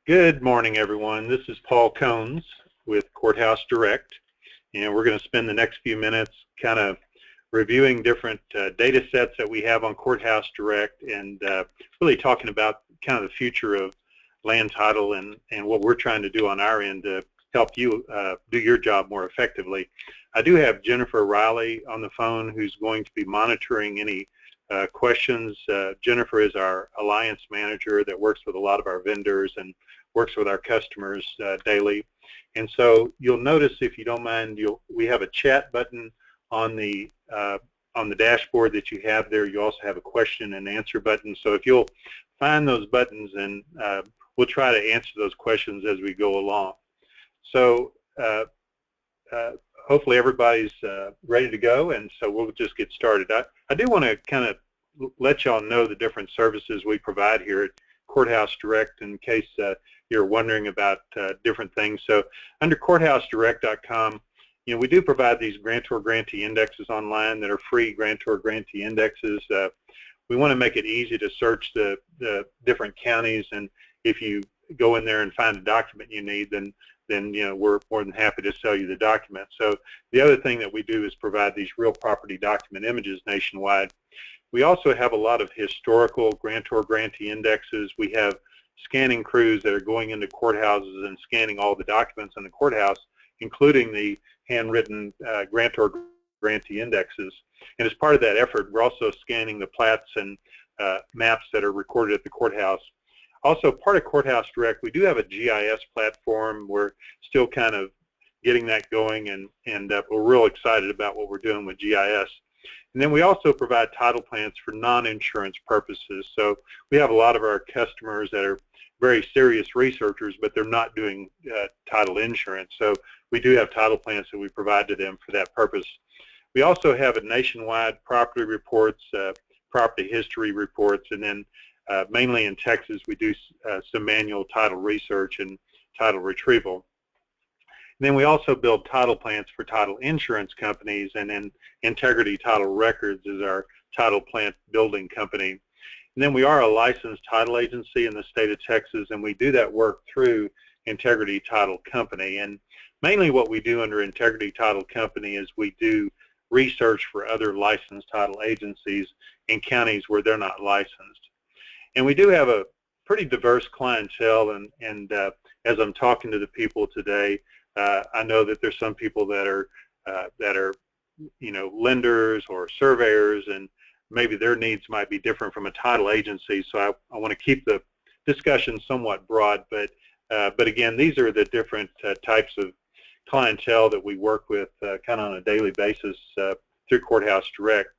Good morning, everyone. This is Paul Cones with Courthouse Direct, and we're going to spend the next few minutes kind of reviewing different data sets that we have on Courthouse Direct and really talking about kind of the future of land title and what we're trying to do on our end to help you do your job more effectively. I do have Jennifer Riley on the phone who's going to be monitoring any questions. Jennifer is our alliance manager that works with a lot of our vendors and works with our customers daily. And so you'll notice, if you don't mind, we have a chat button on the dashboard that you have there. You also have a question and answer button. So if you'll find those buttons, and we'll try to answer those questions as we go along. So hopefully everybody's ready to go, and so we'll just get started. I do want to kind of let y'all know the different services we provide here at Courthouse Direct in case you're wondering about different things. So under courthousedirect.com, we do provide these Grantor Grantee indexes online that are free Grantor Grantee indexes. We want to make it easy to search the different counties, and if you go in there and find a document you need, then we're more than happy to sell you the document. So the other thing that we do is provide these real property document images nationwide. We also have a lot of historical Grantor Grantee indexes. We have scanning crews that are going into courthouses and scanning all the documents in the courthouse, including the handwritten Grantor Grantee indexes. And as part of that effort, we're also scanning the plats and maps that are recorded at the courthouse. Also, part of Courthouse Direct, we do have a GIS platform. We're still kind of getting that going, and we're real excited about what we're doing with GIS. And then we also provide title plans for non-insurance purposes. So we have a lot of our customers that are very serious researchers, but they're not doing title insurance. So we do have title plans that we provide to them for that purpose. We also have a nationwide property reports, property history reports, and then mainly in Texas, we do some manual title research and title retrieval. And then we also build title plans for title insurance companies, and then Integrity Title Records is our title plant building company. And then we are a licensed title agency in the state of Texas, and we do that work through Integrity Title Company. And mainly what we do under Integrity Title Company is we do research for other licensed title agencies in counties where they're not licensed. And we do have a pretty diverse clientele, and as I'm talking to the people today, I know that there's some people that are lenders or surveyors, and maybe their needs might be different from a title agency. So I want to keep the discussion somewhat broad, but again, these are the different types of clientele that we work with kind of on a daily basis through Courthouse Direct.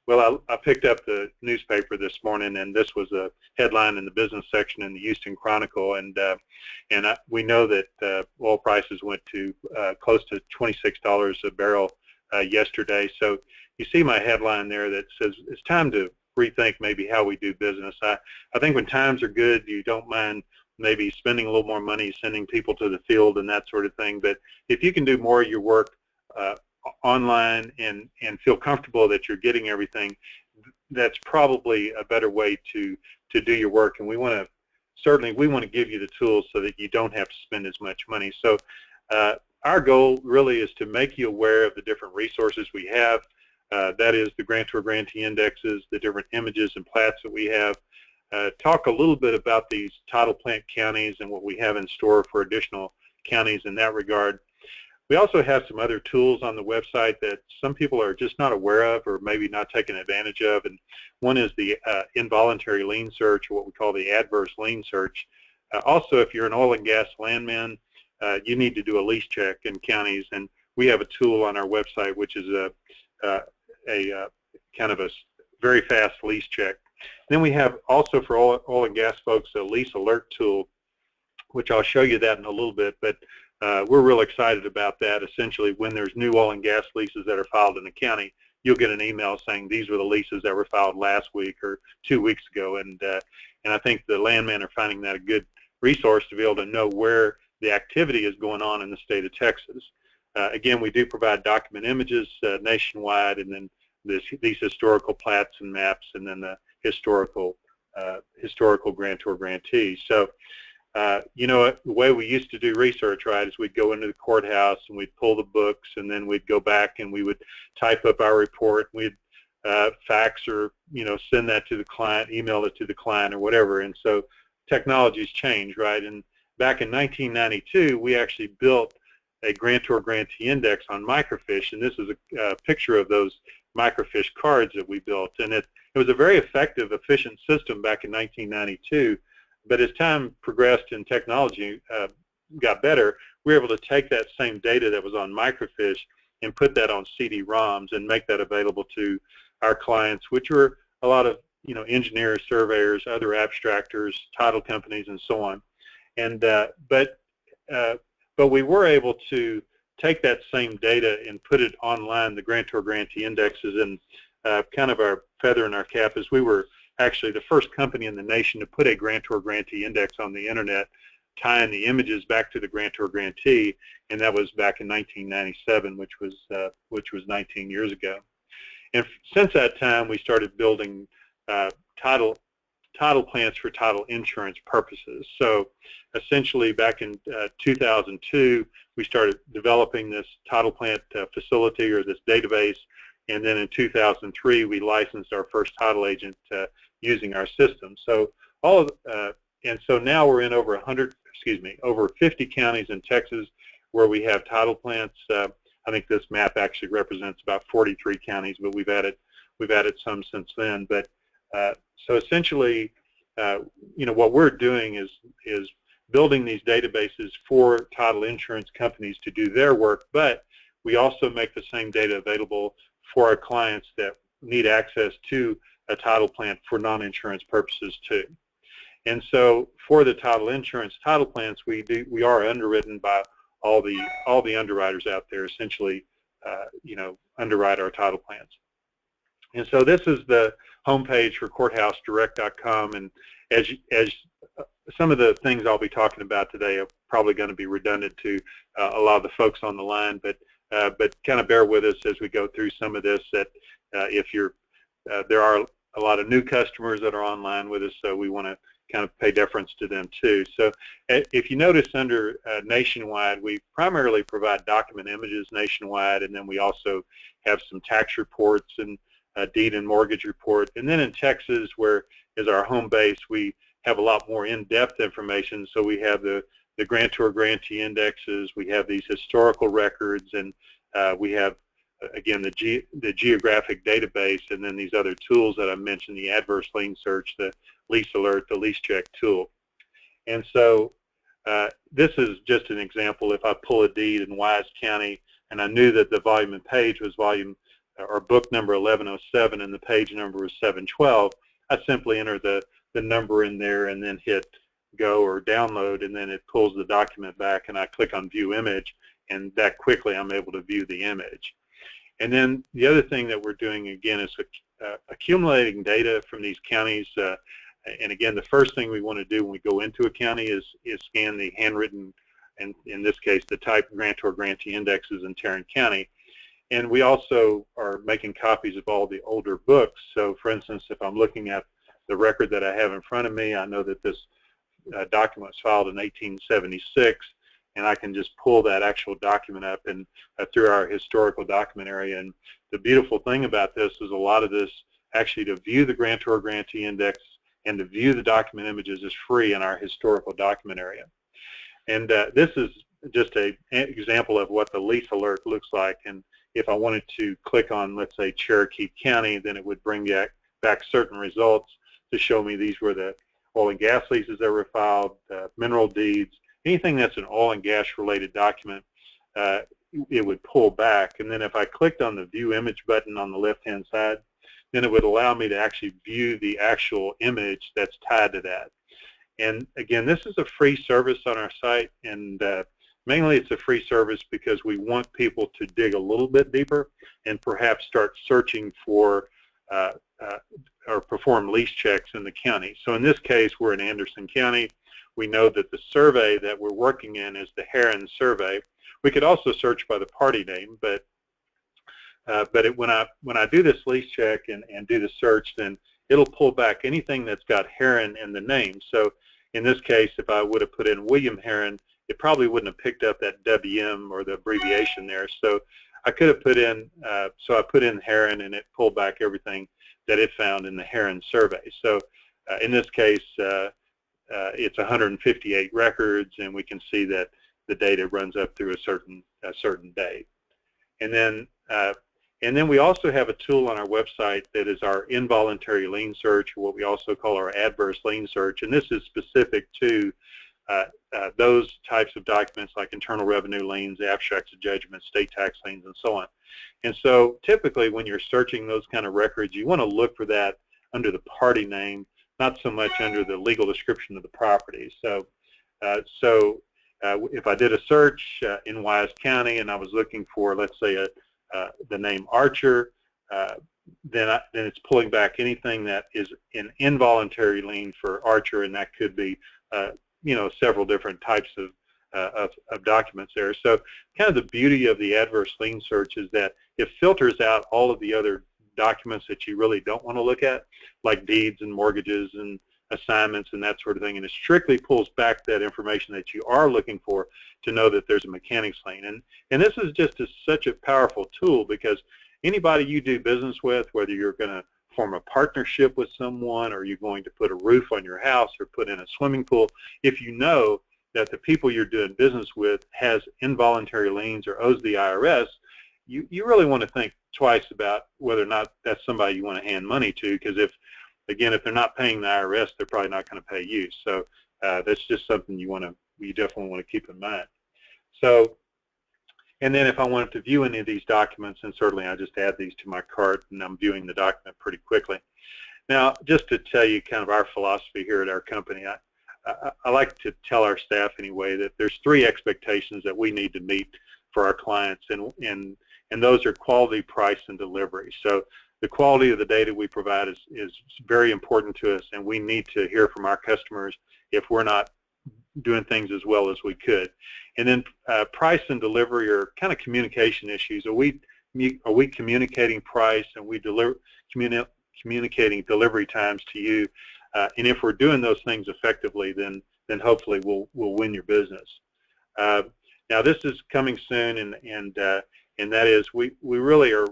Well, I picked up the newspaper this morning, and this was a headline in the business section in the Houston Chronicle, and we know that oil prices went to close to $26 a barrel yesterday. So you see my headline there that says it's time to rethink maybe how we do business. I think when times are good, you don't mind maybe spending a little more money, sending people to the field and that sort of thing. But if you can do more of your work online and feel comfortable that you're getting everything, that's probably a better way to do your work. And we want to give you the tools so that you don't have to spend as much money. So our goal really is to make you aware of the different resources we have. That is the Grantor Grantee indexes, the different images and plats that we have. Talk a little bit about these title plant counties and what we have in store for additional counties in that regard. We also have some other tools on the website that some people are just not aware of or maybe not taking advantage of, and one is the involuntary lien search, or what we call the adverse lien search. Also, if you're an oil and gas landman, you need to do a lease check in counties, and we have a tool on our website which is a kind of a very fast lease check. Then we have also for oil and gas folks a Lease Alert tool, which I'll show you that in a little bit, but we're real excited about that. Essentially, when there's new oil and gas leases that are filed in the county, you'll get an email saying these were the leases that were filed last week or 2 weeks ago, and I think the landmen are finding that a good resource to be able to know where the activity is going on in the state of Texas. Again, we do provide document images nationwide, and then these historical plats and maps, and then the historical Grantor Grantee. So you know, the way we used to do research, right, is we'd go into the courthouse and we'd pull the books, and then we'd go back and we would type up our report. We'd fax or, you know, send that to the client, email it to the client or whatever. And so technology's changed, right? And back in 1992, we actually built a Grantor Grantee Index on microfiche, and this is a picture of those microfiche cards that we built. And it was a very effective, efficient system back in 1992. But as time progressed and technology got better, we were able to take that same data that was on microfiche and put that on CD-ROMs and make that available to our clients, which were a lot of, you know, engineers, surveyors, other abstractors, title companies, and so on. And but we were able to take that same data and put it online. The Grantor Grantee Indexes, and kind of our feather in our cap is we were actually the first company in the nation to put a Grantor Grantee Index on the internet, tying the images back to the Grantor Grantee, and that was back in 1997, which was 19 years ago. And since that time, we started building title plants for title insurance purposes. So essentially, back in 2002, we started developing this title plant facility, or this database, and then in 2003, we licensed our first title agent using our system. So and so now we're in over 50 counties in Texas where we have title plants. I think this map actually represents about 43 counties, but we've added some since then. But so essentially, you know, what we're doing is building these databases for title insurance companies to do their work, but we also make the same data available for our clients that need access to a title plant for non-insurance purposes too. And so for the title insurance title plants, we are underwritten by all the underwriters out there, essentially, you know, underwrite our title plants. And so this is the homepage for courthousedirect.com, and as some of the things I'll be talking about today are probably going to be redundant to a lot of the folks on the line, but kind of bear with us as we go through some of this. That if you're there are a lot of new customers that are online with us, so we want to kind of pay deference to them too. So if you notice under nationwide, we primarily provide document images nationwide, and then we also have some tax reports and deed and mortgage report. And then in Texas, where is our home base, we have a lot more in-depth information. So we have the Grantor Grantee Indexes, we have these historical records, and we have, again, the geographic database, and then these other tools that I mentioned, the Adverse Lien Search, the Lease Alert, the Lease Check tool. And so this is just an example. If I pull a deed in Wise County, and I knew that the volume and page was book number 1107 and the page number was 712, I simply enter the number in there and then hit go or download, and then it pulls the document back, and I click on View Image, and that quickly I'm able to view the image. And then the other thing that we're doing, again, is accumulating data from these counties. And again, the first thing we want to do when we go into a county is scan the handwritten, and in this case, the type Grantor Grantee Indexes in Tarrant County. And we also are making copies of all the older books. So for instance, if I'm looking at the record that I have in front of me, I know that this document was filed in 1876, and I can just pull that actual document up and through our historical document area. And the beautiful thing about this is a lot of this, actually, to view the Grantor Grantee Index and to view the document images, is free in our historical document area. And this is just an example of what the Lease Alert looks like. And if I wanted to click on, let's say, Cherokee County, then it would bring back certain results to show me these were the oil and gas leases that were filed, mineral deeds, anything that's an oil and gas related document, it would pull back. And then if I clicked on the View Image button on the left-hand side, then it would allow me to actually view the actual image that's tied to that. And again, this is a free service on our site, and mainly it's a free service because we want people to dig a little bit deeper and perhaps start searching for or perform lease checks in the county. So in this case, we're in Anderson County. We know that the survey that we're working in is the Heron survey. We could also search by the party name, but when I do this lease check and do the search, then it'll pull back anything that's got Heron in the name. So in this case, if I would have put in William Heron, it probably wouldn't have picked up that WM or the abbreviation there. So I could have put in, so I put in Heron, and it pulled back everything that it found in the Heron survey. So in this case, it's 158 records, and we can see that the data runs up through a certain date. And then we also have a tool on our website that is our involuntary lien search, or what we also call our adverse lien search. And this is specific to those types of documents like internal revenue liens, abstracts of judgment, state tax liens, and so on. And so typically when you're searching those kind of records, you want to look for that under the party name, not so much under the legal description of the property. So if I did a search in Wise County and I was looking for, let's say, the name Archer, then it's pulling back anything that is an involuntary lien for Archer, and that could be several different types of documents there. So kind of the beauty of the adverse lien search is that it filters out all of the other documents that you really don't want to look at, like deeds and mortgages and assignments and that sort of thing, and it strictly pulls back that information that you are looking for to know that there's a mechanics lien. And this is just such a powerful tool, because anybody you do business with, whether you're going to form a partnership with someone, or you're going to put a roof on your house or put in a swimming pool, if you know that the people you're doing business with has involuntary liens or owes the IRS, you really want to think twice about whether or not that's somebody you want to hand money to, because if they're not paying the IRS, they're probably not going to pay you. So that's just something you definitely want to keep in mind. So, and then if I wanted to view any of these documents, and certainly I just add these to my cart, and I'm viewing the document pretty quickly. Now, just to tell you kind of our philosophy here at our company, I like to tell our staff anyway that there's 3 expectations that we need to meet for our clients, and those are quality, price, and delivery. So the quality of the data we provide is very important to us, and we need to hear from our customers if we're not doing things as well as we could. And then price and delivery are kind of communication issues. Are we communicating price, and we communicating delivery times to you? And if we're doing those things effectively, then hopefully we'll win your business. Now this is coming soon, and that is we really are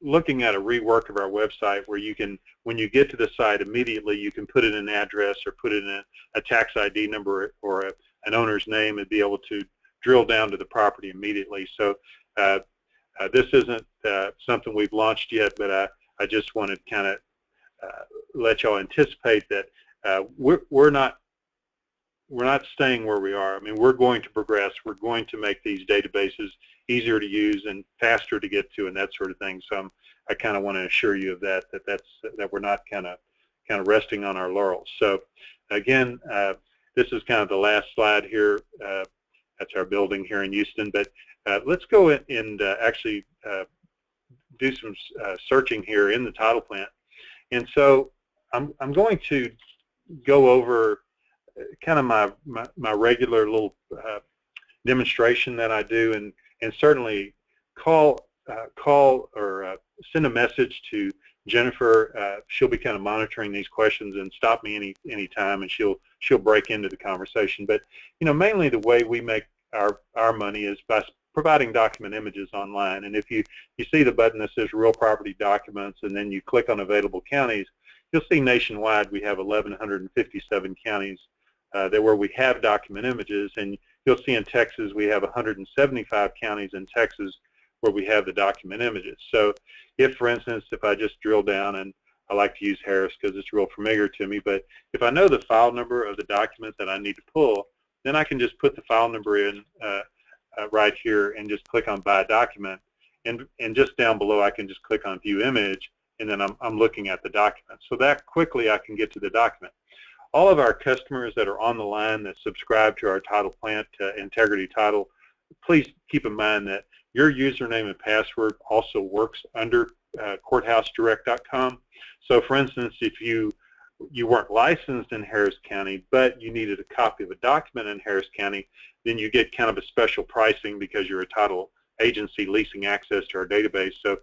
looking at a rework of our website where you can, when you get to the site immediately, you can put in an address or put in a tax ID number or an owner's name and be able to drill down to the property immediately. So this isn't something we've launched yet, but I just wanted to kind of let y'all anticipate that we're not staying where we are. I mean, we're going to progress. We're going to make these databases easier to use and faster to get to, and that sort of thing. So I kind of want to assure you of that we're not kind of resting on our laurels. So again, this is kind of the last slide here. That's our building here in Houston. But let's go and actually do some searching here in the title plant. And so I'm going to go over kind of my regular little demonstration that I do, and certainly call or send a message to Jennifer. She'll be kind of monitoring these questions and stop me any time, and she'll break into the conversation. But mainly the way we make our money is by providing document images online. And if you see the button that says Real Property Documents, and then you click on Available Counties, you'll see nationwide we have 1,157 counties where we have document images, and you'll see in Texas we have 175 counties in Texas where we have the document images. So if, for instance, if I just drill down, and I like to use Harris because it's real familiar to me, but if I know the file number of the document that I need to pull, then I can just put the file number in right here and just click on Buy Document, and just down below I can just click on View Image, and then I'm looking at the document. So that quickly I can get to the document. All of our customers that are on the line that subscribe to our title plant, Integrity Title, please keep in mind that your username and password also works under courthousedirect.com. So for instance, if you weren't licensed in Harris County, but you needed a copy of a document in Harris County, then you get kind of a special pricing because you're a title agency leasing access to our database. So,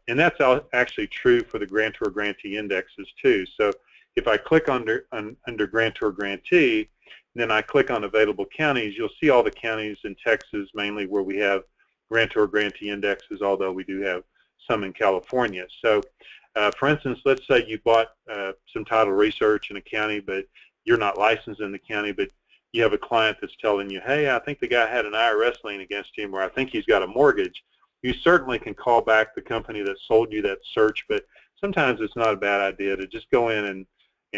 and that's actually true for the Grantor Grantee indexes too. So if I click under Grantor Grantee, then I click on available counties, you'll see all the counties in Texas mainly where we have Grantor Grantee indexes, although we do have some in California. So for instance, let's say you bought some title research in a county, but you're not licensed in the county, but you have a client that's telling you, hey, I think the guy had an IRS lien against him, or I think he's got a mortgage. You certainly can call back the company that sold you that search, but sometimes it's not a bad idea to just go in and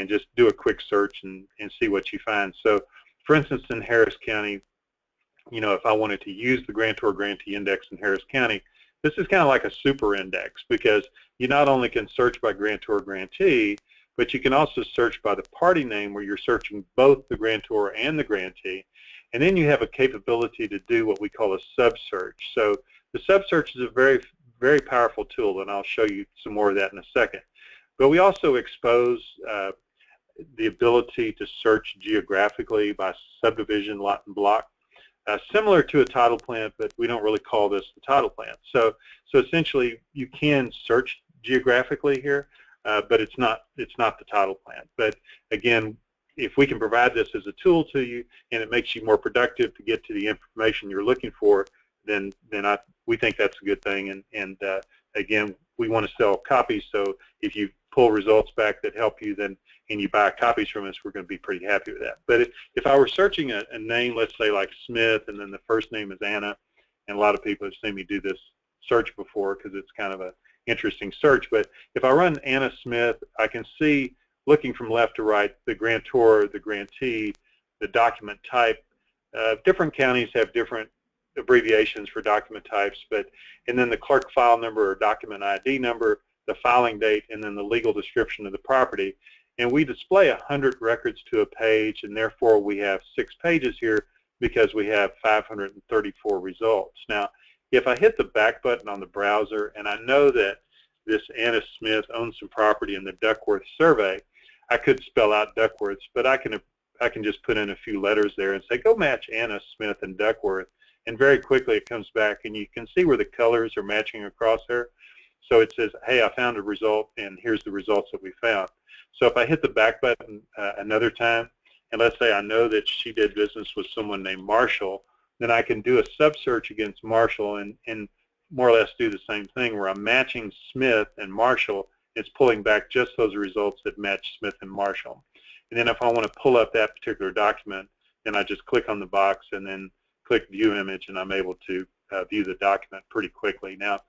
just do a quick search and see what you find. So for instance, in Harris County, you know, if I wanted to use the Grantor Grantee Index in Harris County, this is kind of like a super index because you not only can search by Grantor Grantee, but you can also search by the party name where you're searching both the grantor and the grantee. And then you have a capability to do what we call a sub-search. So the sub-search is a very, very powerful tool, and I'll show you some more of that in a second. But we also expose the ability to search geographically by subdivision, lot, and block. Similar to a title plant, but we don't really call this the title plant. So essentially, you can search geographically here, but it's not the title plant. But again, if we can provide this as a tool to you, and it makes you more productive to get to the information you're looking for, then we think that's a good thing. And again, we want to sell copies. So if you pull results back that help you, then and you buy copies from us, we're going to be pretty happy with that. But if I were searching a name, let's say like Smith, and then the first name is Anna, and a lot of people have seen me do this search before because it's kind of an interesting search. But if I run Anna Smith, I can see, looking from left to right, the grantor, the grantee, the document type. Different counties have different abbreviations for document types, and then the clerk file number or document ID number, the filing date, and then the legal description of the property. And we display 100 records to a page, and therefore we have 6 pages here because we have 534 results. Now, if I hit the back button on the browser and I know that this Anna Smith owns some property in the Duckworth survey, I could spell out Duckworth, but I can just put in a few letters there and say, go match Anna Smith and Duckworth. And very quickly it comes back, and you can see where the colors are matching across there. So it says, hey, I found a result, and here's the results that we found. So if I hit the back button another time, and let's say I know that she did business with someone named Marshall, then I can do a sub-search against Marshall and more or less do the same thing where I'm matching Smith and Marshall. It's pulling back just those results that match Smith and Marshall. And then if I want to pull up that particular document, then I just click on the box and then click View Image, and I'm able to view the document pretty quickly. Now,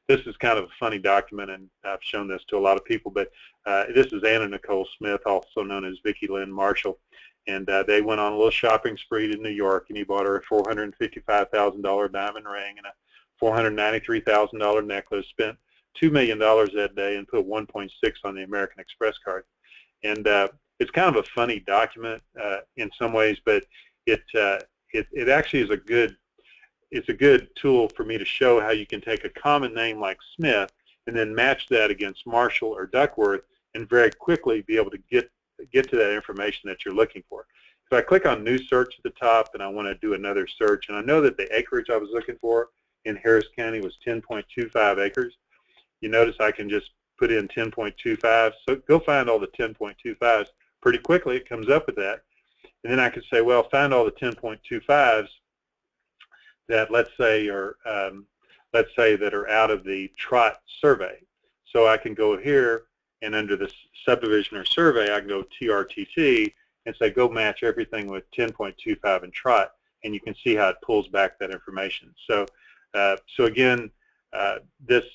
this is kind of a funny document, and I've shown this to a lot of people, but this is Anna Nicole Smith, also known as Vicki Lynn Marshall, and they went on a little shopping spree to New York, and he bought her a $455,000 diamond ring and a $493,000 necklace, spent $2 million that day, and put 1.6 on the American Express card. And it's kind of a funny document in some ways, but it actually is it's a good tool for me to show how you can take a common name like Smith and then match that against Marshall or Duckworth and very quickly be able to get to that information that you're looking for. If I click on New Search at the top and I want to do another search, and I know that the acreage I was looking for in Harris County was 10.25 acres, you notice I can just put in 10.25. So go find all the 10.25s pretty quickly. It comes up with that. And then I can say, well, find all the 10.25s that let's say that are out of the Trot survey. So I can go here, and under the subdivision or survey, I can go TRTT and say go match everything with 10.25 in Trot, and you can see how it pulls back that information. So so again, this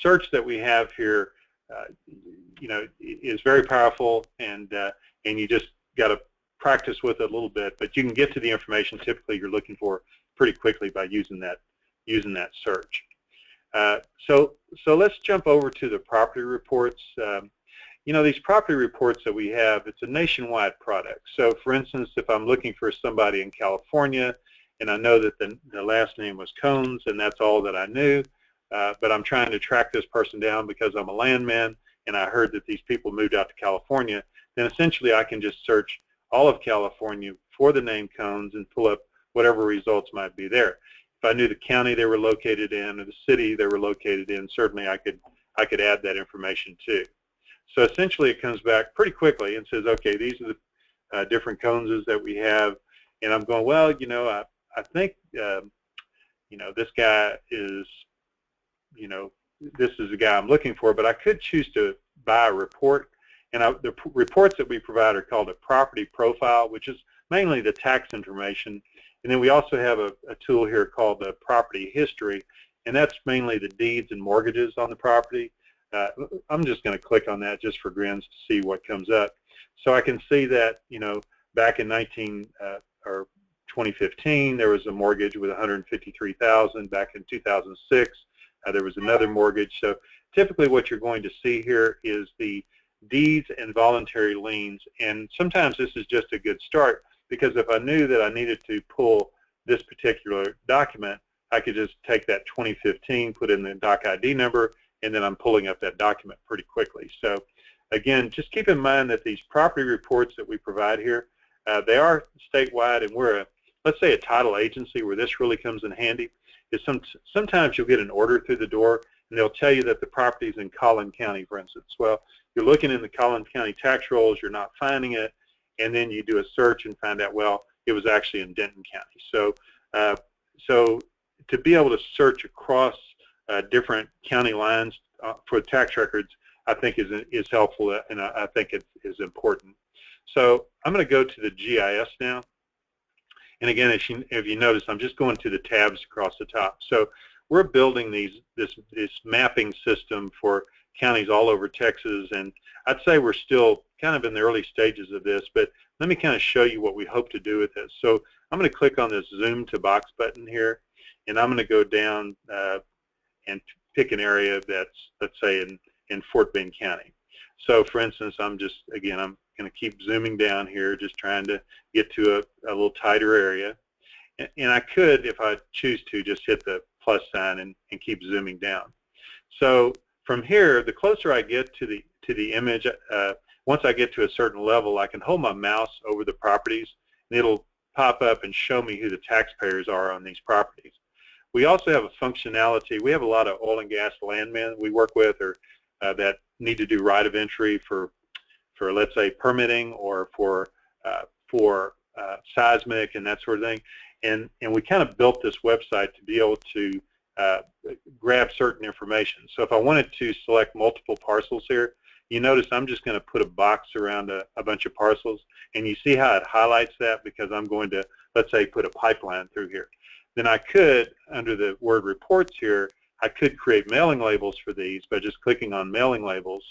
search that we have here, you know, is very powerful, and you just got to practice with it a little bit, but you can get to the information typically you're looking for pretty quickly by using that search. So let's jump over to the property reports. You know, these property reports that we have, it's a nationwide product. So for instance, if I'm looking for somebody in California and I know that the last name was Cones and that's all that I knew, but I'm trying to track this person down because I'm a landman and I heard that these people moved out to California, then essentially I can just search all of California for the name Cones and pull up whatever results might be there. If I knew the county they were located in or the city they were located in, certainly I could add that information too. So essentially it comes back pretty quickly and says, okay, these are the different cones that we have. And I'm going, well, I think, this guy is, this is the guy I'm looking for, but I could choose to buy a report. And the reports that we provide are called a property profile, which is mainly the tax information. And then we also have a tool here called the property history, and that's mainly the deeds and mortgages on the property. I'm just going to click on that just for grins to see what comes up. So I can see that, back in 2015, there was a mortgage with $153,000. Back in 2006, there was another mortgage. So typically what you're going to see here is the deeds and voluntary liens, and sometimes this is just a good start, because if I knew that I needed to pull this particular document, I could just take that 2015, put in the doc ID number, and then I'm pulling up that document pretty quickly. So again, just keep in mind that these property reports that we provide here, they are statewide, and we're let's say a title agency where this really comes in handy. Is sometimes you'll get an order through the door and they'll tell you that the property is in Collin County, for instance. Well, you're looking in the Collin County tax rolls, you're not finding it, and then you do a search and find out, well, it was actually in Denton County. So, so to be able to search across different county lines for tax records, I think is helpful, and I think it is important. So I'm going to go to the GIS now. And again, if you notice, I'm just going to the tabs across the top. So we're building this mapping system for counties all over Texas, and I'd say we're still kind of in the early stages of this, but let me kind of show you what we hope to do with this. So I'm going to click on this zoom to box button here, and I'm going to go down and pick an area that's, let's say, in Fort Bend County. So for instance, I'm going to keep zooming down here, just trying to get to a little tighter area. And I could, if I choose to, just hit the plus sign and keep zooming down. So from here, the closer I get to the image, once I get to a certain level, I can hold my mouse over the properties, and it'll pop up and show me who the taxpayers are on these properties. We also have a functionality. We have a lot of oil and gas landmen we work with, or that need to do right of entry for let's say permitting, or for seismic and that sort of thing. And we kind of built this website to be able to grab certain information. So if I wanted to select multiple parcels here, you notice I'm just going to put a box around a bunch of parcels, and you see how it highlights that because I'm going to, let's say, put a pipeline through here. Then I could, under the word reports here, I could create mailing labels for these by just clicking on mailing labels.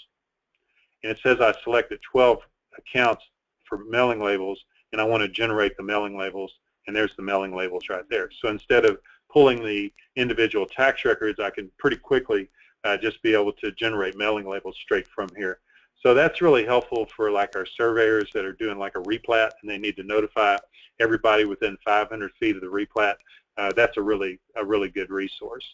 And it says I selected 12 accounts for mailing labels, and I want to generate the mailing labels, and there's the mailing labels right there. So instead of pulling the individual tax records, I can pretty quickly just be able to generate mailing labels straight from here. So that's really helpful for like our surveyors that are doing like a replat and they need to notify everybody within 500 feet of the replat. That's a really good resource.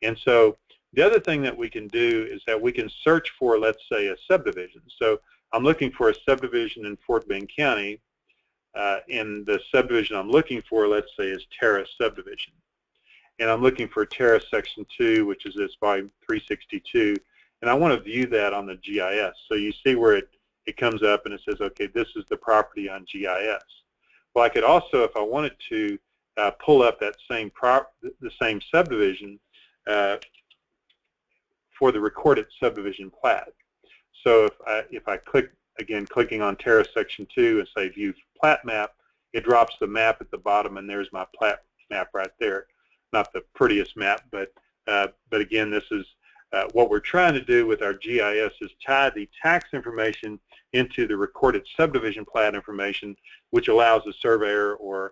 And so the other thing that we can do is that we can search for, let's say, a subdivision. So I'm looking for a subdivision in Fort Bend County, and the subdivision I'm looking for, let's say, is Terrace subdivision. And I'm looking for Terrace Section 2, which is this volume 362, and I want to view that on the GIS. So you see where it comes up and it says, okay, this is the property on GIS. Well, I could also, if I wanted to, pull up that same subdivision for the recorded subdivision plat. So if I click, again, clicking on Terrace Section 2 and say View Plat Map, it drops the map at the bottom, and there's my plat map right there. Not the prettiest map, but again, this is what we're trying to do with our GIS is tie the tax information into the recorded subdivision plat information, which allows the surveyor or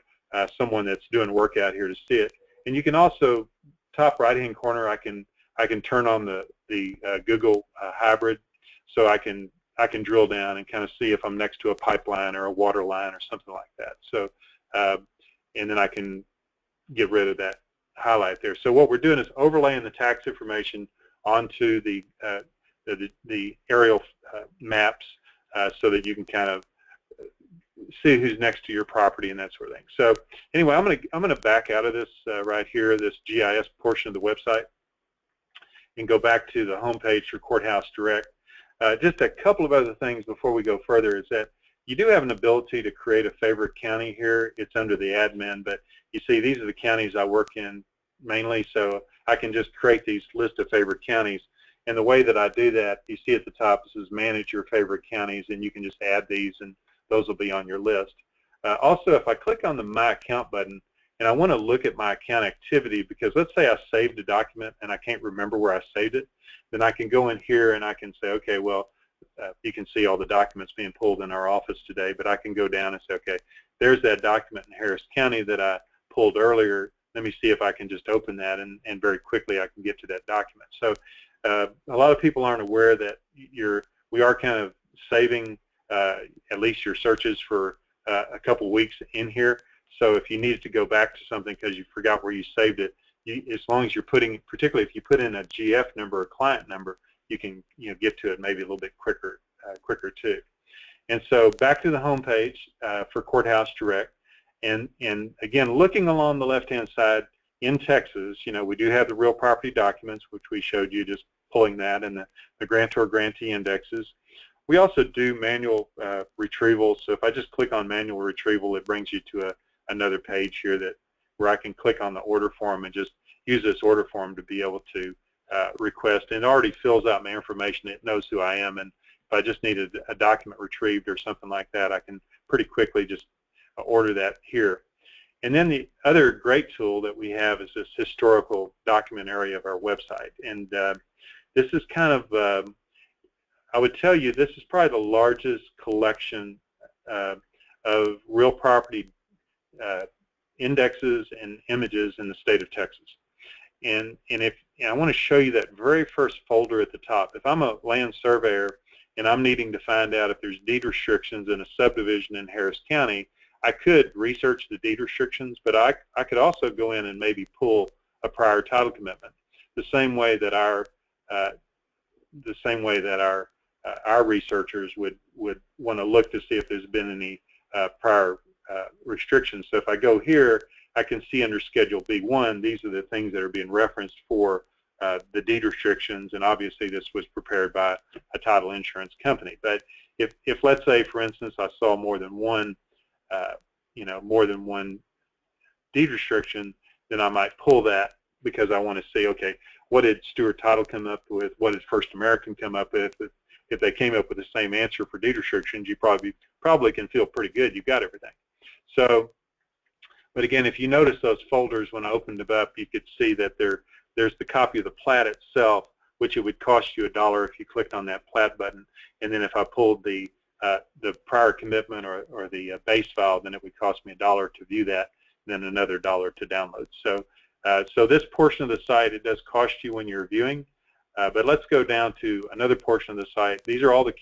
someone that's doing work out here to see it. And you can also, top right-hand corner, I can turn on the Google hybrid, so I can drill down and kind of see if I'm next to a pipeline or a water line or something like that. So, and then I can get rid of that highlight there. So what we're doing is overlaying the tax information onto the aerial maps so that you can kind of see who's next to your property and that sort of thing. So anyway, I'm gonna back out of this right here, this GIS portion of the website, and go back to the home page for Courthouse Direct. Just a couple of other things before we go further is that you do have an ability to create a favorite county here. It's under the admin, but you see these are the counties I work in mainly, so I can just create these list of favorite counties. And the way that I do that, you see at the top it says manage your favorite counties, and you can just add these and those will be on your list. Also, if I click on the My Account button and I want to look at my account activity, because let's say I saved a document and I can't remember where I saved it, then I can go in here and I can say, okay, well, you can see all the documents being pulled in our office today, but I can go down and say, okay, there's that document in Harris County that I pulled earlier. Let me see if I can just open that, and very quickly I can get to that document. So a lot of people aren't aware that we are kind of saving at least your searches for a couple weeks in here. So if you needed to go back to something because you forgot where you saved it, as long as you're putting, particularly if you put in a GF number or client number, you can get to it maybe a little bit quicker too. And so back to the home page for Courthouse Direct, and again, looking along the left-hand side in Texas, we do have the real property documents, which we showed you, just pulling that, and the Grantor Grantee indexes. We also do manual retrieval. So if I just click on manual retrieval, it brings you to another page here where I can click on the order form and just use this order form to be able to request, and it already fills out my information. It knows who I am, and if I just needed a document retrieved or something like that, I can pretty quickly just order that here. And then the other great tool that we have is this historical document area of our website, and this is kind of, I would tell you, this is probably the largest collection of real property indexes and images in the state of Texas. And I want to show you that very first folder at the top. If I'm a land surveyor and I'm needing to find out if there's deed restrictions in a subdivision in Harris County, I could research the deed restrictions, but I could also go in and maybe pull a prior title commitment. The same way that our researchers would want to look to see if there's been any prior restrictions. So if I go here, I can see under Schedule B1, these are the things that are being referenced for the deed restrictions, and obviously this was prepared by a title insurance company. But if let's say, for instance, I saw more than one deed restriction, then I might pull that because I want to see, okay, what did Stewart Title come up with? What did First American come up with? If they came up with the same answer for deed restrictions, you probably can feel pretty good you've got everything. So, but again, if you notice those folders, when I opened them up, you could see that there's the copy of the plat itself, which it would cost you $1 if you clicked on that plat button. And then if I pulled the prior commitment or the base file, then it would cost me $1 to view that, and then another $1 to download. So this portion of the site, it does cost you when you're viewing. But let's go down to another portion of the site. These are all the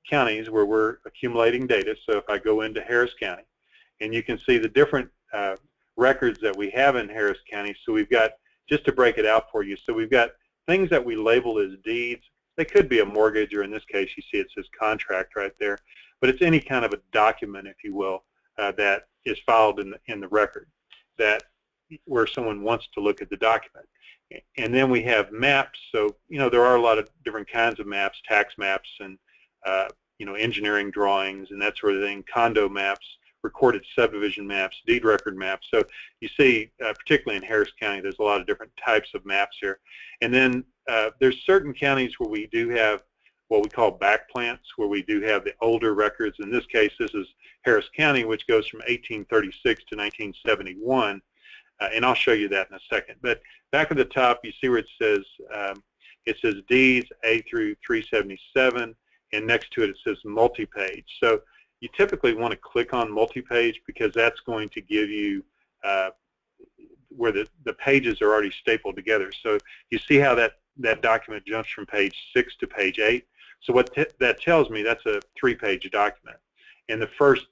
counties where we're accumulating data. So if I go into Harris County, and you can see the different records that we have in Harris County. So we've got, just to break it out for you, so we've got things that we label as deeds. They could be a mortgage, or in this case, you see it says contract right there. But it's any kind of a document, if you will, that is filed in the record, where someone wants to look at the document. And then we have maps. So there are a lot of different kinds of maps, tax maps, and engineering drawings and that sort of thing, condo maps, recorded subdivision maps, deed record maps. So you see, particularly in Harris County, there's a lot of different types of maps here. And then there's certain counties where we do have what we call back plants, where we do have the older records. In this case, this is Harris County, which goes from 1836 to 1971. And I'll show you that in a second. But back at the top, you see where it says deeds A through 377, and next to it, it says multi-page. So you typically want to click on multi-page because that's going to give you where the pages are already stapled together. So you see how that document jumps from page 6 to page 8. So what that tells me, that's a 3-page document. And the first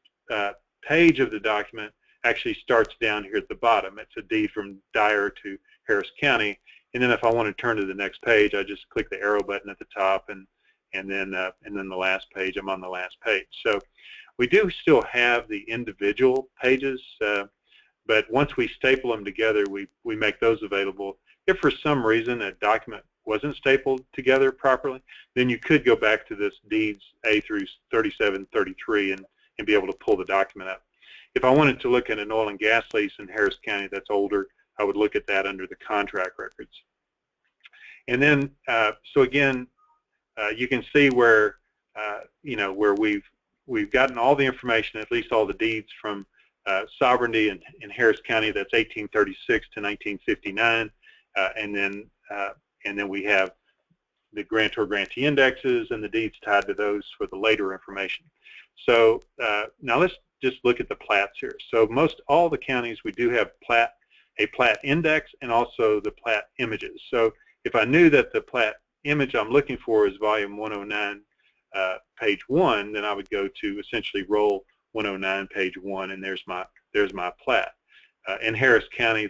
page of the document actually starts down here at the bottom. It's a deed from Dyer to Harris County. And then if I want to turn to the next page, I just click the arrow button at the top, and then the last page, I'm on the last page. So we do still have the individual pages, but once we staple them together, we make those available. If for some reason a document wasn't stapled together properly, then you could go back to this deeds A through 37, 33 and be able to pull the document up. If I wanted to look at an oil and gas lease in Harris County that's older, I would look at that under the contract records. And then, so again, you can see where, where we've gotten all the information, at least all the deeds from sovereignty in Harris County. That's 1836 to 1959, and then we have the grantor grantee indexes and the deeds tied to those for the later information. So now let's just look at the plats here. So most all the counties, we do have a plat index and also the plat images. So if I knew that the plat image I'm looking for is volume 109, page 1, then I would go to essentially roll 109, page 1, and there's my plat. In Harris County,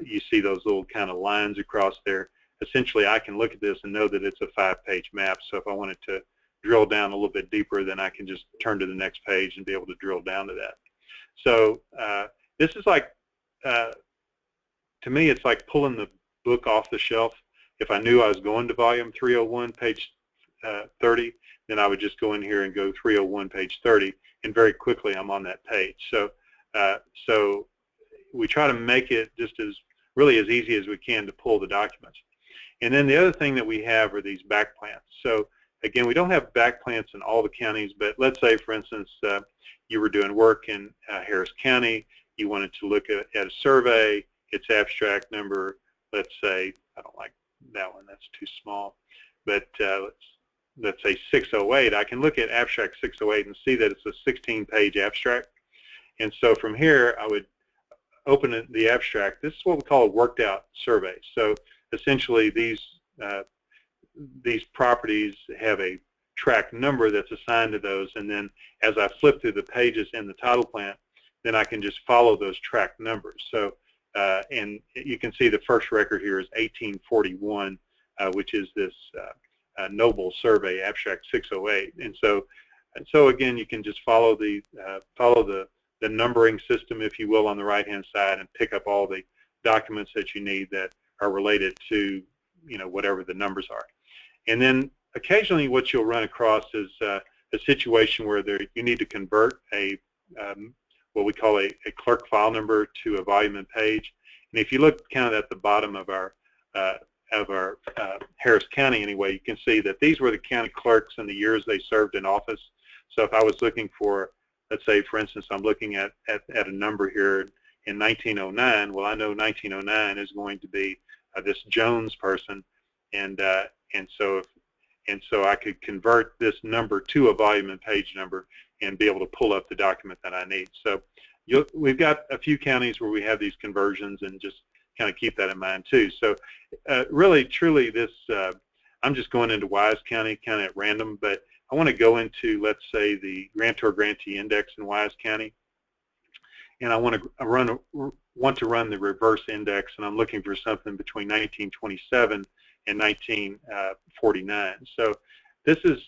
you see those little kind of lines across there. Essentially, I can look at this and know that it's a 5-page map. So if I wanted to drill down a little bit deeper, then I can just turn to the next page and be able to drill down to that. So this is like, to me, it's like pulling the book off the shelf. If I knew I was going to volume 301, page 30, then I would just go in here and go 301, page 30, and very quickly I'm on that page. So, so we try to make it just really as easy as we can to pull the documents. And then the other thing that we have are these back plants. So again, we don't have back plants in all the counties, but let's say, for instance, you were doing work in Harris County, you wanted to look at a survey, its abstract number, let's say, I don't like that one, that's too small, but let's say 608, I can look at abstract 608 and see that it's a 16-page abstract. And so from here, I would open the abstract. This is what we call a worked out survey. So essentially these properties have a track number that's assigned to those, and then as I flip through the pages in the title plant, then I can just follow those track numbers. So and you can see the first record here is 1841, which is this Noble survey abstract 608. And so again, you can just follow the numbering system, if you will, on the right-hand side, and pick up all the documents that you need that are related to, whatever the numbers are. And then occasionally what you'll run across is a situation where you need to convert what we call a clerk file number to a volume and page. And if you look kind of at the bottom of our Harris County anyway, you can see that these were the county clerks and the years they served in office. So if I was looking for, let's say, for instance, I'm looking at a number here in 1909, well, I know 1909 is going to be this Jones person, and so I could convert this number to a volume and page number and be able to pull up the document that I need. So we've got a few counties where we have these conversions, and just kind of keep that in mind too. So really, truly, this I'm just going into Wise County kind of at random, but I want to go into, let's say, the Grantor Grantee Index in Wise County, and I want to run the reverse index, and I'm looking for something between 1927 and 1949. So this is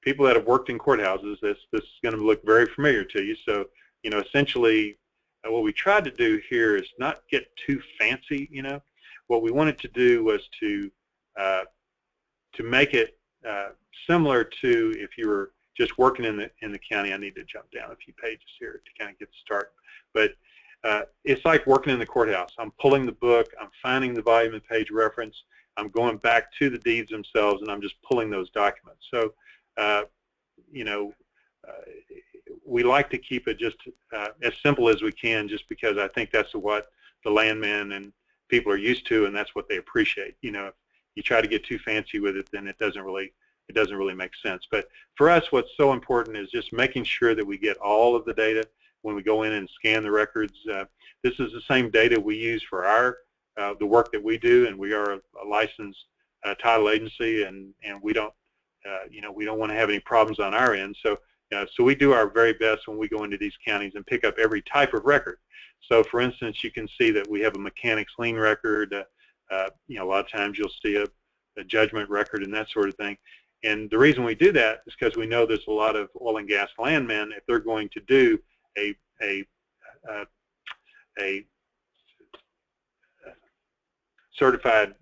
people that have worked in courthouses. This is going to look very familiar to you. So essentially, what we tried to do here is not get too fancy. What we wanted to do was to make it similar to if you were just working in the county. I need to jump down a few pages here to kind of get the start. But it's like working in the courthouse. I'm pulling the book, I'm finding the volume and page reference, I'm going back to the deeds themselves, and I'm just pulling those documents. So, we like to keep it just as simple as we can, just because I think that's what the landmen and people are used to, and that's what they appreciate. If you try to get too fancy with it, then it doesn't really make sense. But for us, what's so important is just making sure that we get all of the data when we go in and scan the records. This is the same data we use for the work that we do, and we are a licensed title agency, and we don't we don't want to have any problems on our end. So so we do our very best when we go into these counties and pick up every type of record. So for instance, you can see that we have a mechanics lien record. A lot of times you'll see a judgment record and that sort of thing. And the reason we do that is because we know there's a lot of oil and gas landmen, if they're going to do a certified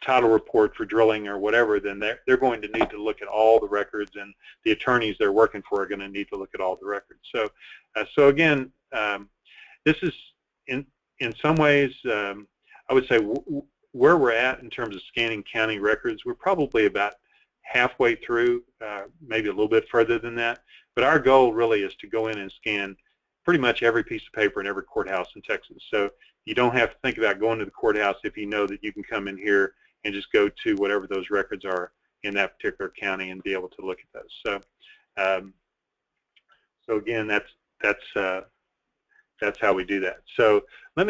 title report for drilling or whatever, then they're going to need to look at all the records, and the attorneys they're working for are going to need to look at all the records. So, so again, this is in some ways, I would say where we're at in terms of scanning county records, we're probably about halfway through, maybe a little bit further than that. But our goal really is to go in and scan pretty much every piece of paper in every courthouse in Texas. So you don't have to think about going to the courthouse if you know that you can come in here and just go to whatever those records are in that particular county and be able to look at those. So, so again, that's how we do that. So I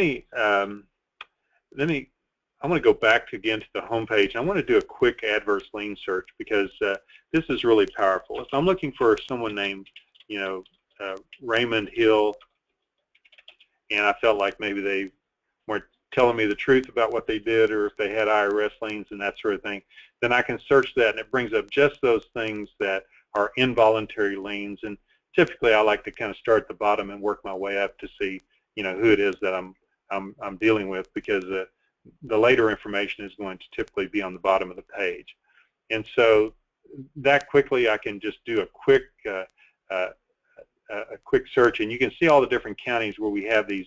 want to go back again to the home page. I want to do a quick adverse lien search because this is really powerful. If I'm looking for someone named, Raymond Hill, and I felt like maybe they weren't telling me the truth about what they did, or if they had IRS liens and that sort of thing, then I can search that, and it brings up just those things that are involuntary liens. And typically, I like to kind of start at the bottom and work my way up to see, who it is that I'm dealing with, because the later information is going to typically be on the bottom of the page. And so that quickly, I can just do a quick search, and you can see all the different counties where we have these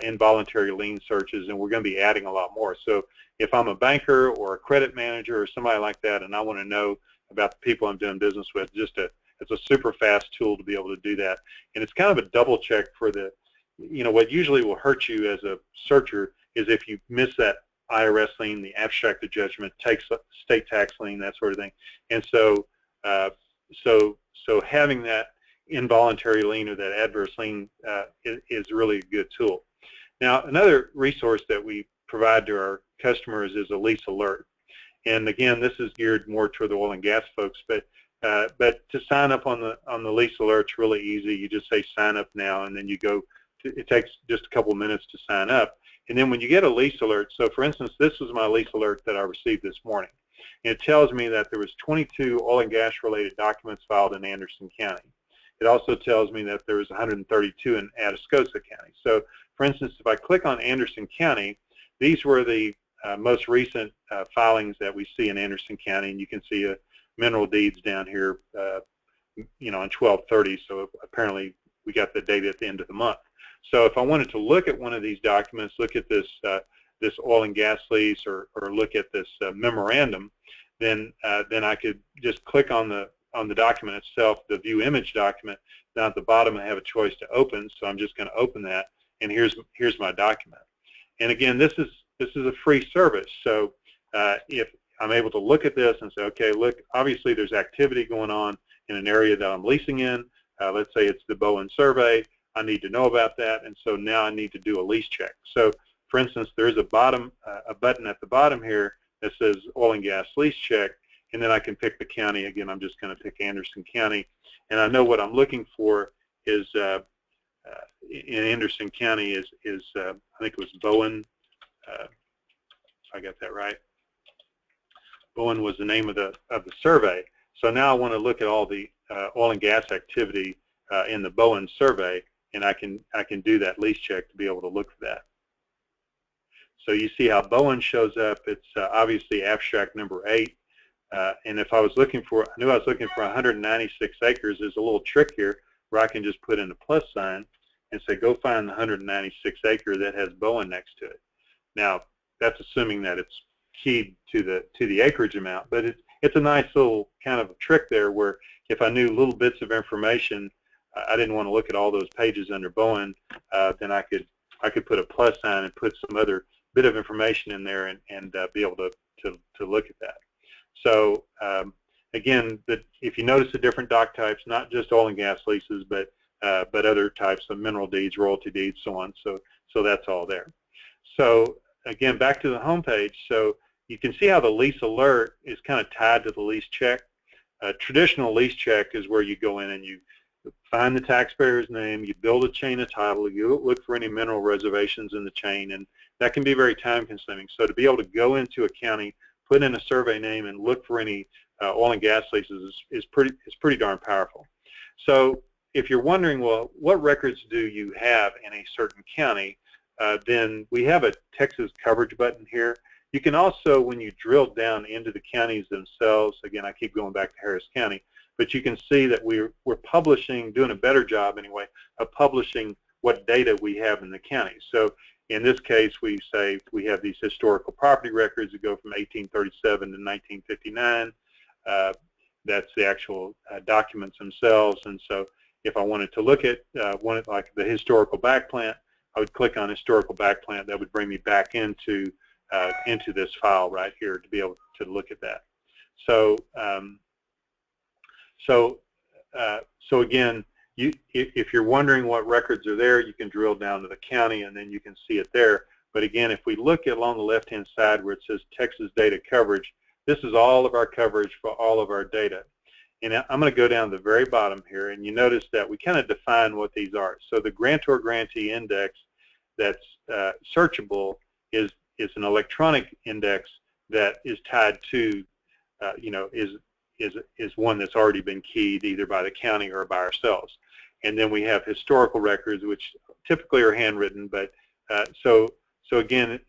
involuntary lien searches, and we're going to be adding a lot more. So if I'm a banker or a credit manager or somebody like that, and I want to know about the people I'm doing business with, it's a super fast tool to be able to do that. And it's kind of a double check for the, what usually will hurt you as a searcher is if you miss that IRS lien, the abstracted judgment, state tax lien, that sort of thing. And so, so having that involuntary lien or that adverse lien is really a good tool. Now, another resource that we provide to our customers is a lease alert. And again, this is geared more toward the oil and gas folks, but to sign up on the lease alert is really easy. You just say sign up now, and then you go. It takes just a couple minutes to sign up. And then when you get a lease alert, so for instance, this was my lease alert that I received this morning. And it tells me that there was 22 oil and gas related documents filed in Anderson County. It also tells me that there was 132 in Atascosa County. So for instance, if I click on Anderson County, these were the most recent filings that we see in Anderson County, and you can see mineral deeds down here, on 12/30. So apparently we got the date at the end of the month. So if I wanted to look at one of these documents, look at this this oil and gas lease, or look at this memorandum, then I could just click on the document itself, the view image document. Down at the bottom, I have a choice to open, so I'm just going to open that, and here's my document. And again, this is a free service. So if I'm able to look at this and say, okay, look, obviously there's activity going on in an area that I'm leasing in. Let's say it's the Bowen survey. I need to know about that, and so now I need to do a lease check. So, for instance, there's a button at the bottom here that says Oil and Gas Lease Check, and then I can pick the county. Again, I'm just going to pick Anderson County, and I know what I'm looking for is in Anderson County is I think it was Bowen. If I got that right, Bowen was the name of the survey. So now I want to look at all the oil and gas activity in the Bowen survey, and I can do that lease check to be able to look for that. So you see how Bowen shows up. It's obviously abstract number 8. And if I was looking for, I knew I was looking for 196 acres. There's a little trick here where I can just put in a plus sign and say, go find the 196 acre that has Bowen next to it. Now, that's assuming that it's keyed to the acreage amount, but it's a nice little kind of a trick there where if I knew little bits of information, I didn't want to look at all those pages under Bowen, then I could put a plus sign and put some other bit of information in there and be able to look at that. So again, if you notice the different doc types, not just oil and gas leases, but other types of mineral deeds, royalty deeds, so on. So that's all there. So again, back to the home page. So you can see how the lease alert is kind of tied to the lease check. Traditional lease check is where you go in and you find the taxpayer's name, you build a chain of title, you look for any mineral reservations in the chain, and that can be very time consuming. So to be able to go into a county, put in a survey name, and look for any oil and gas leases is pretty darn powerful. So if you're wondering, well, what records do you have in a certain county, then we have a Texas coverage button here. You can also, when you drill down into the counties themselves, again, I keep going back to Harris County, but you can see that we're publishing, doing a better job anyway, of publishing what data we have in the county. So in this case, we say we have these historical property records that go from 1837 to 1959. That's the actual documents themselves. And so if I wanted to look at like the historical backplant, I would click on historical backplant. That would bring me back into this file right here to be able to look at that. So so again, if you're wondering what records are there, you can drill down to the county and then you can see it there. But again, if we look at along the left-hand side where it says Texas data coverage, this is all of our coverage for all of our data. And I'm going to go down to the very bottom here, and you notice that we kind of define what these are. So the Grantor Grantee index that's searchable is an electronic index that is tied to, is one that's already been keyed either by the county or by ourselves. And then we have historical records, which typically are handwritten, but so again,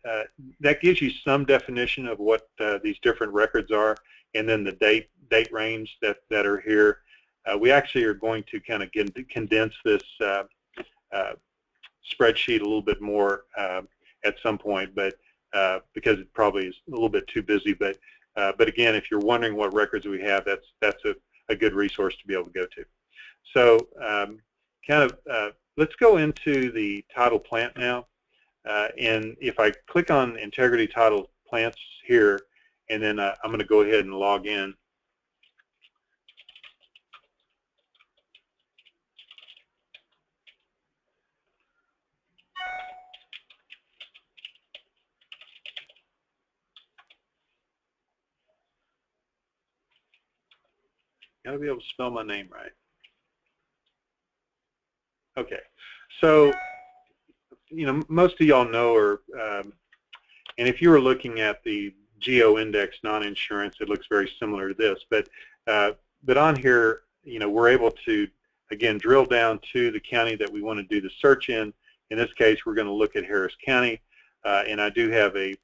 that gives you some definition of what these different records are, and then the date range that are here. We actually are going to kind of condense this spreadsheet a little bit more at some point, but because it probably is a little bit too busy. But again, if you're wondering what records we have, that's a good resource to be able to go to. So let's go into the title plant now. And if I click on integrity title plants here, and then I'm going to go ahead and log in. Got to be able to spell my name right. Okay, so most of y'all know, or and if you were looking at the geo index non-insurance, it looks very similar to this. But on here, we're able to again drill down to the county that we want to do the search in. In this case, we're going to look at Harris County, and I do have a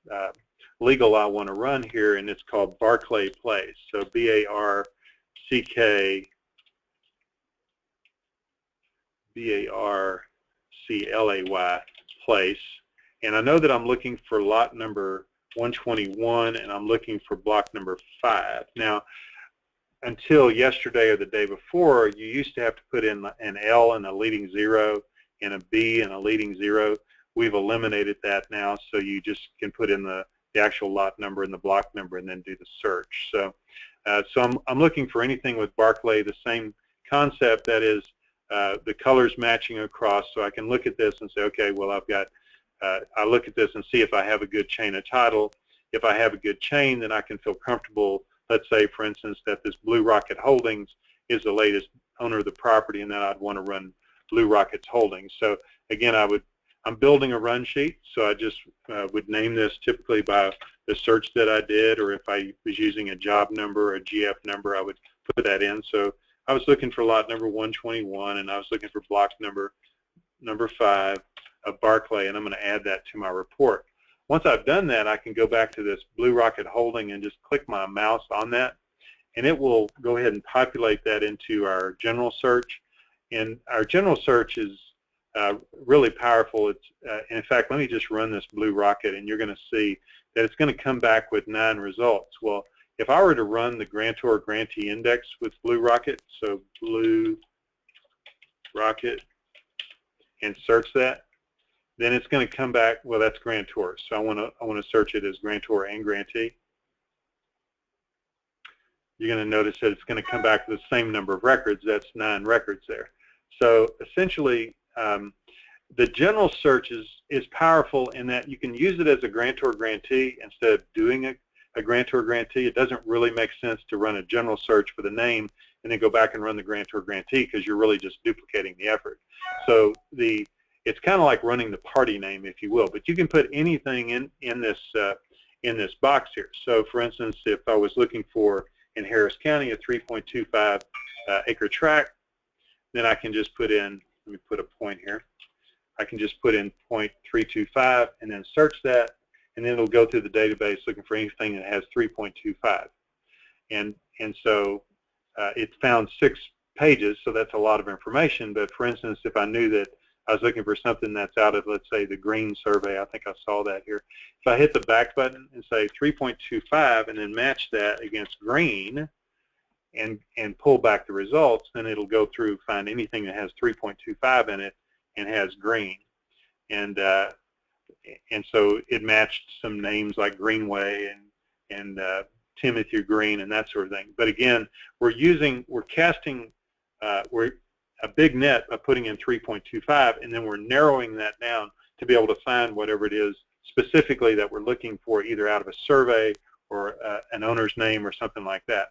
legal I want to run here, and it's called Barclay Place. So B-A-R-C-K. B-A-R-C-L-A-Y place, and I know that I'm looking for lot number 121, and I'm looking for block number 5. Now, until yesterday or the day before, you used to have to put in an L and a leading 0 and a B and a leading 0. We've eliminated that now, so you just can put in the actual lot number and the block number and then do the search. So I'm looking for anything with Barclay, the same concept, that is the colors matching across, so I can look at this and say, okay, well, I've got, I look at this and see if I have a good chain of title. If I have a good chain, then I can feel comfortable, let's say, for instance, that this Blue Rocket Holdings is the latest owner of the property, and then I'd want to run Blue Rocket's Holdings. So again, I'm building a run sheet, so I just would name this typically by the search that I did, or if I was using a job number or a GF number, I would put that in. So I was looking for lot number 121, and I was looking for block number 5 of Barclay, and I'm going to add that to my report. Once I've done that, I can go back to this Blue Rocket Holding and just click my mouse on that, and it will go ahead and populate that into our general search. And our general search is really powerful. It's in fact, let me just run this Blue Rocket, and you're going to see that it's going to come back with 9 results. Well, if I were to run the Grantor Grantee Index with Blue Rocket, so Blue Rocket, and search that, then it's going to come back. Well, that's Grantor, so I want to search it as Grantor and Grantee. You're going to notice that it's going to come back with the same number of records. That's 9 records there. So essentially, the general search is powerful in that you can use it as a Grantor Grantee instead of doing a Grantor Grantee. It doesn't really make sense to run a general search for the name and then go back and run the Grantor Grantee, because you're really just duplicating the effort. So it's kind of like running the party name, if you will, but you can put anything in this box here. So for instance, if I was looking for in Harris County a 3.25 acre tract, then I can just put in, let me put a point here, I can just put in 0.325 and then search that, and then it'll go through the database looking for anything that has 3.25. And so it found 6 pages, so that's a lot of information. But for instance, if I knew that I was looking for something that's out of, let's say, the green survey, I think I saw that here. If I hit the back button and say 3.25 and then match that against green and pull back the results, then it'll go through, find anything that has 3.25 in it and has green. And so it matched some names like Greenway and Timothy Green and that sort of thing. But again, we're casting a big net by putting in 3.25, and then we're narrowing that down to be able to find whatever it is specifically that we're looking for, either out of a survey or an owner's name or something like that.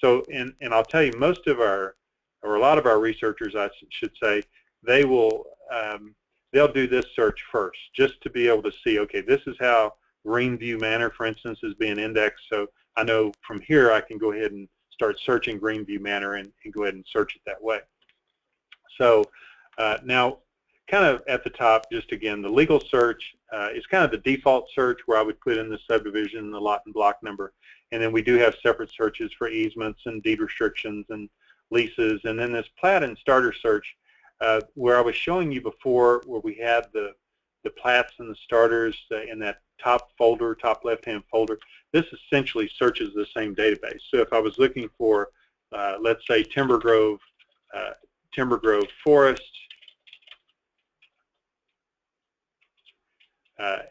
So, and I'll tell you, most of our, or a lot of our researchers, I should say, they will, they'll do this search first, just to be able to see, okay, this is how Greenview Manor, for instance, is being indexed. So I know from here I can go ahead and start searching Greenview Manor and go ahead and search it that way. So now, kind of at the top, just again, the legal search is kind of the default search where I would put in the subdivision, the lot and block number. And then we do have separate searches for easements and deed restrictions and leases. And then this plat and starter search, where I was showing you before, where we had the plats and the starters in that top folder, top left-hand folder. This essentially searches the same database. So if I was looking for, let's say, Timber Grove Forest,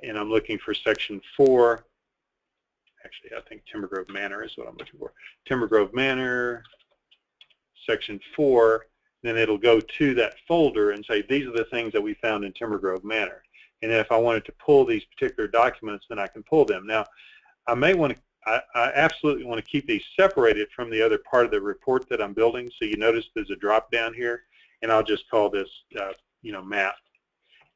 and I'm looking for section 4. Actually, I think Timber Grove Manor is what I'm looking for. Timber Grove Manor, section 4. Then it'll go to that folder and say, these are the things that we found in Timber Grove Manor. And then if I wanted to pull these particular documents, then I can pull them. Now, I may want to, I absolutely want to keep these separated from the other part of the report that I'm building. So you notice there's a drop down here, and I'll just call this, map,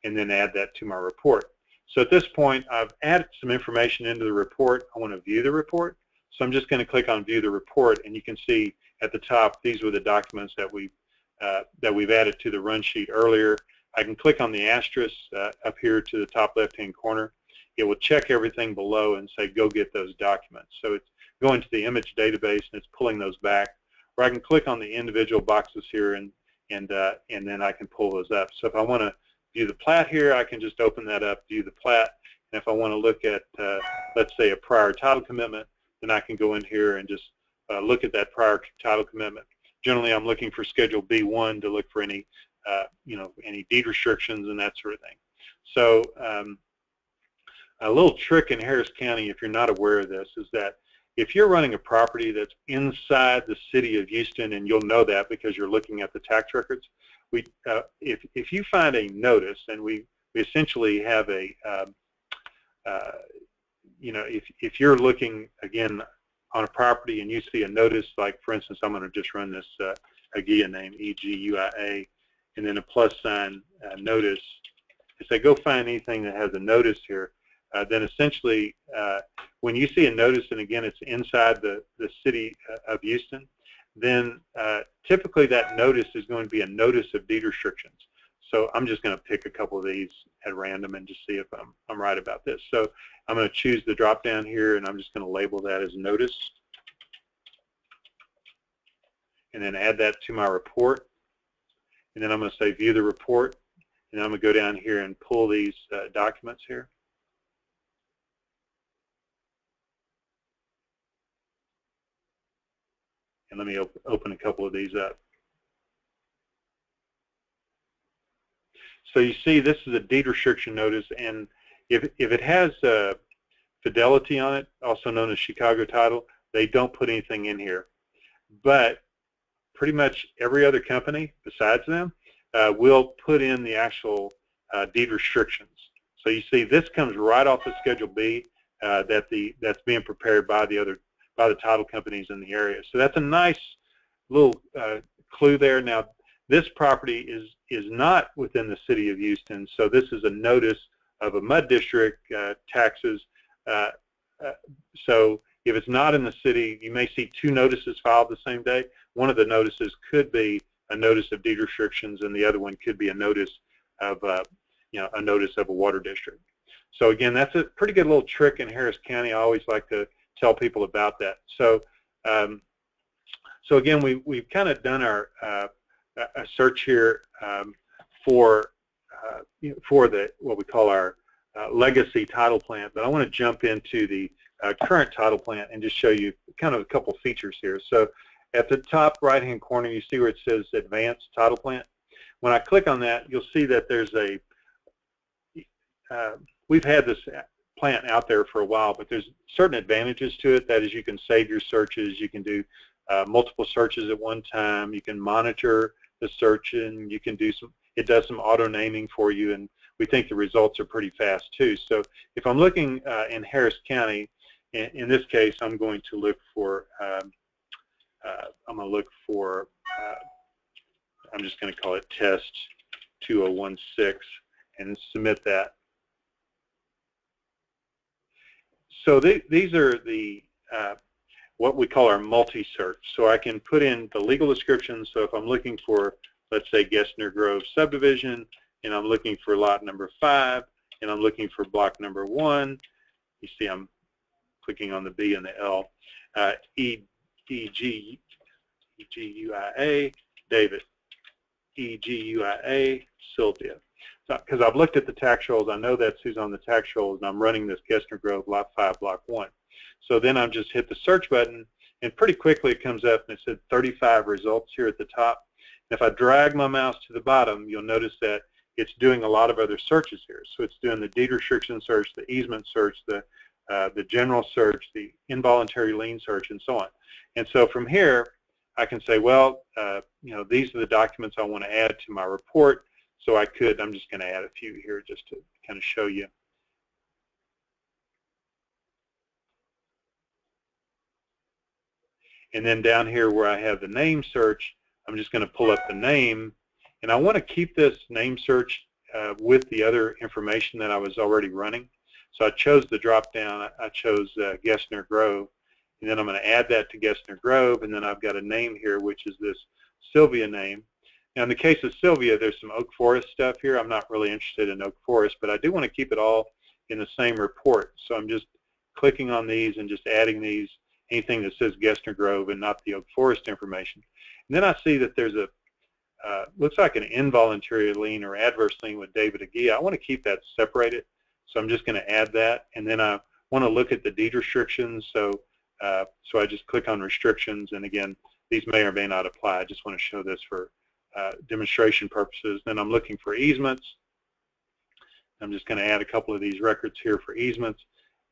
and then add that to my report. So at this point, I've added some information into the report. I want to view the report. So I'm just going to click on View the Report, and you can see at the top, these were the documents that we've added to the run sheet earlier. I can click on the asterisk up here to the top left-hand corner. It will check everything below and say, go get those documents. So it's going to the image database, and it's pulling those back. Or I can click on the individual boxes here, and then I can pull those up. So if I want to view the plat here, I can just open that up, view the plat. And if I want to look at, let's say, a prior title commitment, then I can go in here and just look at that prior title commitment. Generally, I'm looking for Schedule B1 to look for any, any deed restrictions and that sort of thing. So a little trick in Harris County, if you're not aware of this, is that if you're running a property that's inside the city of Houston, and you'll know that because you're looking at the tax records, if you find a notice, and we essentially have a, if you're looking, again, on a property and you see a notice, like, for instance, I'm going to just run this AGUIA name, E-G-U-I-A, and then a plus sign notice, and say, go find anything that has a notice here, then essentially, when you see a notice, and again, it's inside the city of Houston, then typically that notice is going to be a notice of deed restrictions. So I'm just going to pick a couple of these at random and just see if I'm right about this. So I'm going to choose the drop down here, and I'm just going to label that as notice, and then add that to my report. And then I'm going to say view the report, and I'm going to go down here and pull these documents here. And let me open a couple of these up. So you see, this is a deed restriction notice, and if it has fidelity on it, also known as Chicago title, they don't put anything in here. But pretty much every other company besides them will put in the actual deed restrictions. So you see, this comes right off of Schedule B that's being prepared by the title companies in the area. So that's a nice little clue there. Now, this property is not within the city of Houston, so this is a notice of a mud district taxes. So if it's not in the city, you may see 2 notices filed the same day. One of the notices could be a notice of deed restrictions, and the other one could be a notice of a notice of a water district. So again, that's a pretty good little trick in Harris County. I always like to tell people about that. So so again, we've kind of done our a search here for the what we call our legacy title plant, but I want to jump into the current title plant and just show you kind of a couple features here. So at the top right-hand corner, you see where it says Advanced Title Plant. When I click on that, you'll see that there's a we've had this plant out there for a while, but there's certain advantages to it. That is, you can save your searches, you can do multiple searches at one time, you can monitor the search, and you can do it does some auto naming for you, and we think the results are pretty fast too. So if I'm looking in Harris County, in this case, I'm going to look for I'm just going to call it test 2016 and submit that. So these are the what we call our multi-search. So I can put in the legal description. So if I'm looking for, let's say, Gessner Grove subdivision, and I'm looking for lot number 5, and I'm looking for block number 1, you see I'm clicking on the B and the L. E-G-U-I-A, David. E-G-U-I-A, Sylvia. Because I've looked at the tax rolls, I know that's who's on the tax rolls, and I'm running this Gessner Grove lot 5, block 1. So then I'm just hit the search button, and pretty quickly it comes up and it said 35 results here at the top. And if I drag my mouse to the bottom, you'll notice that it's doing a lot of other searches here. So it's doing the deed restriction search, the easement search, the general search, the involuntary lien search, and so on. And so from here, I can say, well, these are the documents I want to add to my report. So I'm just going to add a few here just to kind of show you. And then down here where I have the name search, I'm just going to pull up the name. And I want to keep this name search with the other information that I was already running. So I chose the drop down. I chose Gessner Grove. And then I'm going to add that to Gessner Grove. And then I've got a name here, which is this Sylvia name. Now in the case of Sylvia, there's some Oak Forest stuff here. I'm not really interested in Oak Forest, but I do want to keep it all in the same report. So I'm just clicking on these and just adding these, anything that says Gessner Grove and not the Oak Forest information. And then I see that there's a, looks like an involuntary lien or adverse lien with David Aguirre. I want to keep that separated. So I'm just going to add that. And then I want to look at the deed restrictions. So I just click on restrictions. And again, these may or may not apply. I just want to show this for demonstration purposes. Then I'm looking for easements. I'm just going to add a couple of these records here for easements.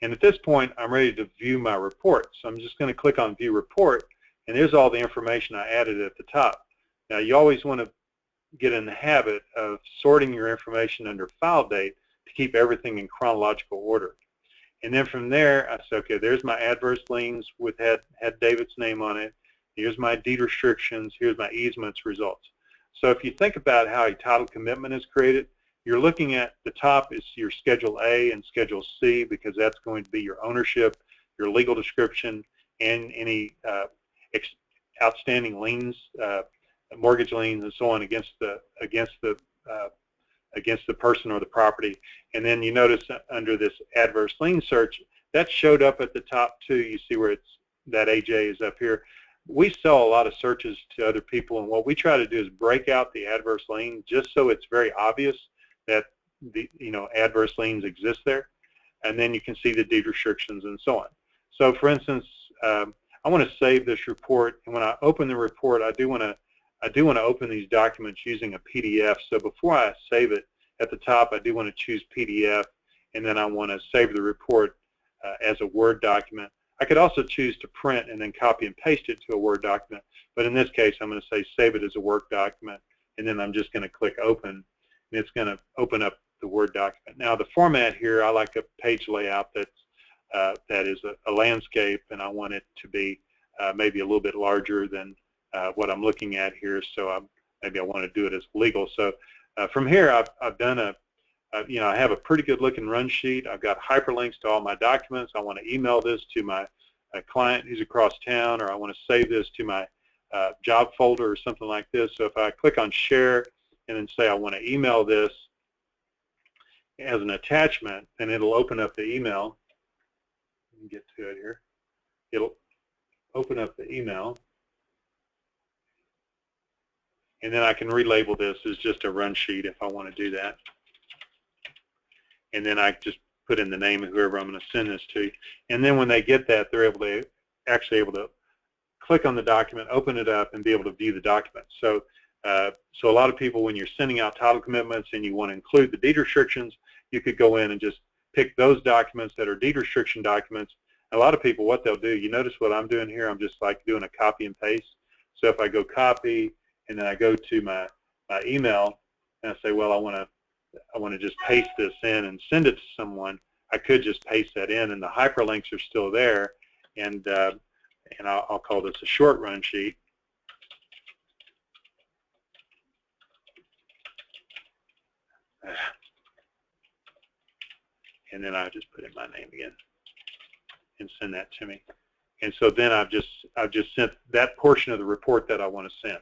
And at this point, I'm ready to view my report. So I'm just going to click on View Report, and there's all the information I added at the top. Now, you always want to get in the habit of sorting your information under file date to keep everything in chronological order. And then from there, I say, okay, there's my adverse liens with had David's name on it. Here's my deed restrictions. Here's my easements results. So if you think about how a title commitment is created, you're looking at the top is your Schedule A and Schedule C, because that's going to be your ownership, your legal description, and any outstanding liens, mortgage liens, and so on against the person or the property. And then you notice under this adverse lien search, that showed up at the top too. You see where it's that AJ is up here. We sell a lot of searches to other people, and what we try to do is break out the adverse lien just so it's very obvious that the adverse liens exist there, and then you can see the deed restrictions and so on. So for instance, I want to save this report, and when I open the report, I do want to open these documents using a PDF. So before I save it, at the top I do want to choose PDF, and then I want to save the report as a Word document. I could also choose to print and then copy and paste it to a Word document, but in this case I'm going to say save it as a Word document, and then I'm just going to click open, and it's going to open up the Word document. Now the format here, I like a page layout that is a landscape, and I want it to be maybe a little bit larger than what I'm looking at here, so maybe I want to do it as legal. So from here, I've done I have a pretty good looking run sheet. I've got hyperlinks to all my documents. I want to email this to my client who's across town, or I want to save this to my job folder or something like this. So if I click on share and then say I want to email this, as an attachment, and it'll open up the email. Let me get to it here. It'll open up the email, and then I can relabel this as just a run sheet if I want to do that. And then I just put in the name of whoever I'm going to send this to. And then when they get that, they're actually able to click on the document, open it up, and be able to view the document. So a lot of people, when you're sending out title commitments and you want to include the deed restrictions, you could go in and just pick those documents that are deed restriction documents. A lot of people, what they'll do, you notice what I'm doing here, I'm just like doing a copy and paste. So if I go copy and then I go to my email and I say, well, I want to just paste this in and send it to someone, I could just paste that in, and the hyperlinks are still there, and I'll call this a short run sheet. And then I just put in my name again and send that to me. And so then I've just sent that portion of the report that I want to send.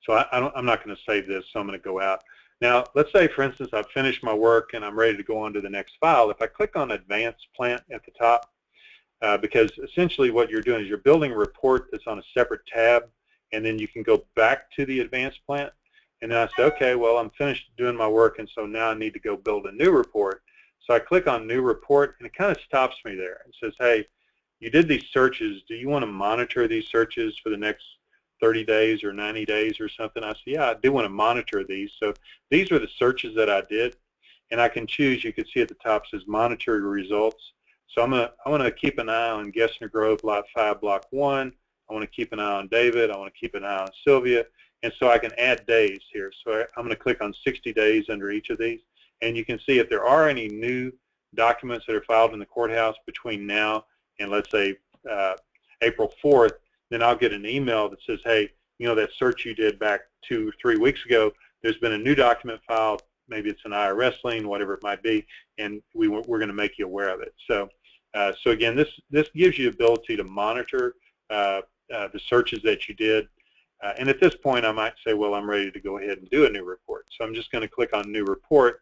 So I'm not going to save this, so I'm going to go out. Now, let's say, for instance, I've finished my work and I'm ready to go on to the next file. If I click on Advanced Plant at the top, because essentially what you're doing is you're building a report that's on a separate tab, and then you can go back to the Advanced Plant. And then I say, okay, well, I'm finished doing my work, and so now I need to go build a new report. So I click on New Report, and it kind of stops me there. It says, hey, you did these searches. Do you want to monitor these searches for the next 30 days or 90 days or something? I say, yeah, I do want to monitor these. So these are the searches that I did, and I can choose. You can see at the top says Monitor Results. So I want to keep an eye on Gessner Grove, Lot 5, Block 1. I want to keep an eye on David. I want to keep an eye on Sylvia. And so I can add days here. So I'm going to click on 60 days under each of these. And you can see if there are any new documents that are filed in the courthouse between now and, let's say, April 4th, then I'll get an email that says, hey, you know, that search you did back 2 or 3 weeks ago, there's been a new document filed. Maybe it's an IRS lien, whatever it might be, and we're going to make you aware of it. So again, this gives you the ability to monitor the searches that you did. And at this point, I might say, well, I'm ready to go ahead and do a new report. So I'm just going to click on New Report.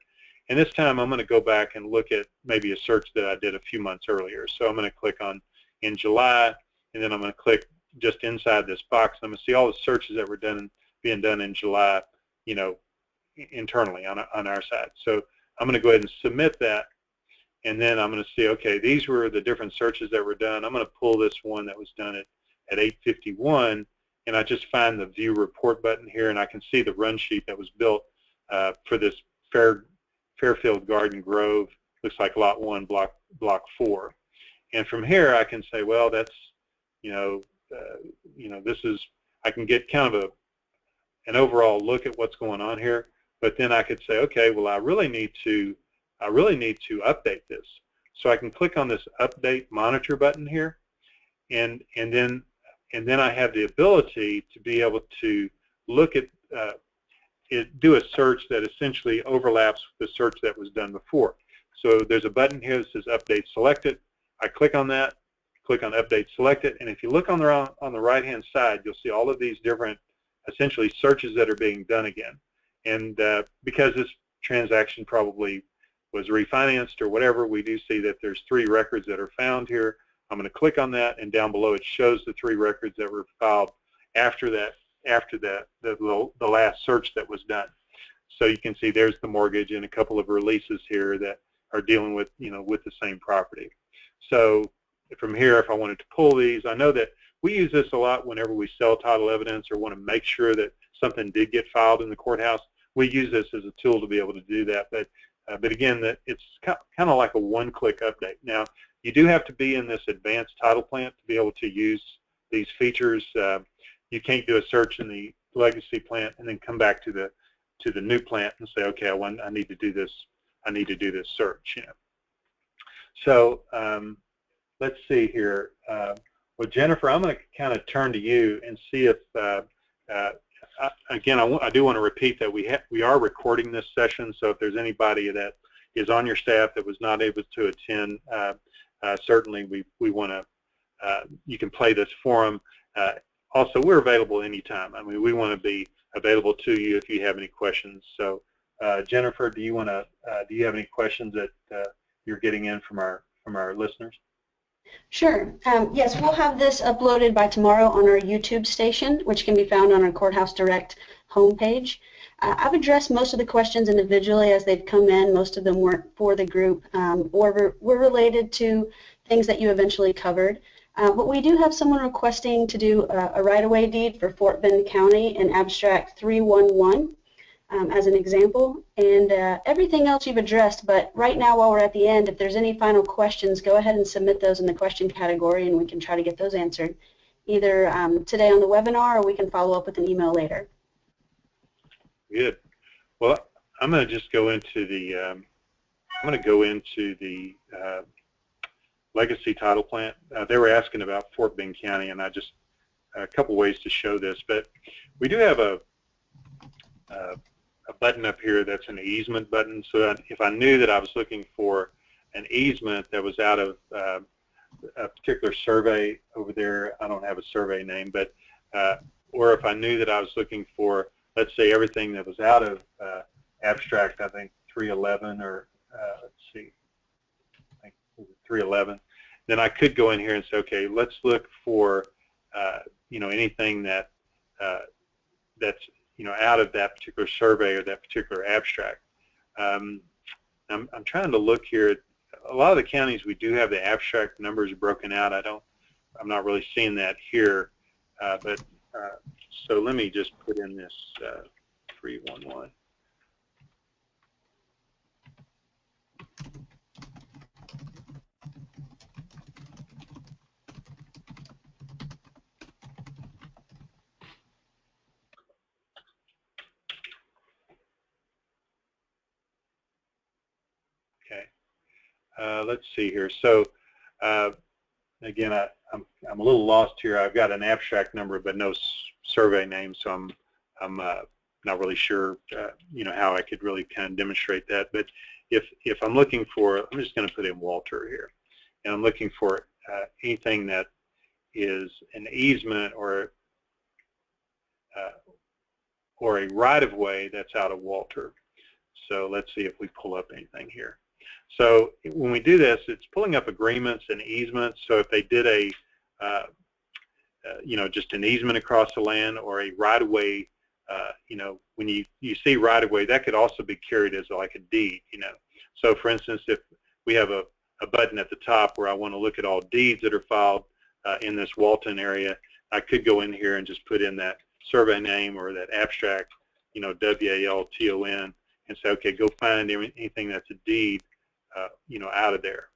And this time, I'm going to go back and look at maybe a search that I did a few months earlier. So I'm going to click on in July, and then I'm going to click just inside this box. I'm going to see all the searches that were being done in July, you know, internally on our side. So I'm going to go ahead and submit that. And then I'm going to see, okay, these were the different searches that were done. I'm going to pull this one that was done at 8:51. And I just find the View Report button here, and I can see the run sheet that was built for this Fairfield Garden Grove. Looks like Lot 1, Block 4. And from here, I can say, well, that's, this is, I can get kind of an overall look at what's going on here. But then I could say, okay, well, I really need to update this. So I can click on this Update Monitor button here, and then I have the ability to be able to look at do a search that essentially overlaps with the search that was done before. So there's a button here that says Update Selected. I click on that, click on Update Selected, and if you look on the right-hand side, you'll see all of these different, essentially, searches that are being done again. And because this transaction probably was refinanced or whatever, we do see that there's 3 records that are found here. I'm going to click on that, and down below it shows the 3 records that were filed after that, the last search that was done. So you can see there's the mortgage and a couple of releases here that are dealing with, with the same property. So from here, if I wanted to pull these, I know that we use this a lot whenever we sell title evidence or want to make sure that something did get filed in the courthouse. We use this as a tool to be able to do that. But again, it's kind of like a one-click update. Now, you do have to be in this advanced title plant to be able to use these features. You can't do a search in the legacy plant and then come back to the new plant and say, okay, I need to do this. I need to do this search. So let's see here. Well, Jennifer, I'm going to kind of turn to you and see if again, I do want to repeat that we are recording this session. So if there's anybody that is on your staff that was not able to attend, certainly we want to, you can play this for them. Also, we're available anytime. I mean, we want to be available to you if you have any questions. So Jennifer, do you have any questions that you're getting in from our listeners? Sure. Yes, we'll have this uploaded by tomorrow on our YouTube station, which can be found on our Courthouse Direct homepage. I've addressed most of the questions individually as they've come in. Most of them weren't for the group or were related to things that you eventually covered. But we do have someone requesting to do a right-of-way deed for Fort Bend County in Abstract 311 as an example. And everything else you've addressed, but right now while we're at the end, if there's any final questions, go ahead and submit those in the question category and we can try to get those answered either today on the webinar or we can follow up with an email later. Good. Well, I'm going to just go into the legacy title plant. They were asking about Fort Bend County, and a couple ways to show this, but we do have a button up here that's an easement button. So that if I knew that I was looking for an easement that was out of a particular survey over there, I don't have a survey name, but or if I knew that I was looking for, let's say, everything that was out of abstract, I think 311 or let's see, I think it was 311, then I could go in here and say, okay, let's look for anything that that's out of that particular survey or that particular abstract. I'm trying to look here. A lot of the counties we do have the abstract numbers broken out. I'm not really seeing that here, but so let me just put in this 311. Okay, let's see here. So again, I'm a little lost here. I've got an abstract number but no survey name, so I'm not really sure how I could really kind of demonstrate that. But if I'm looking for, I'm just going to put in Walter here, and I'm looking for anything that is an easement or a right-of-way that's out of Walter. So let's see if we pull up anything here. So when we do this, it's pulling up agreements and easements. So if they did a just an easement across the land or a right-of-way, when you see right-of-way, that could also be carried as like a deed, So for instance, if we have a button at the top where I want to look at all deeds that are filed in this Walton area, I could go in here and just put in that survey name or that abstract, WALTON, and say, okay, go find anything that's a deed, out of there.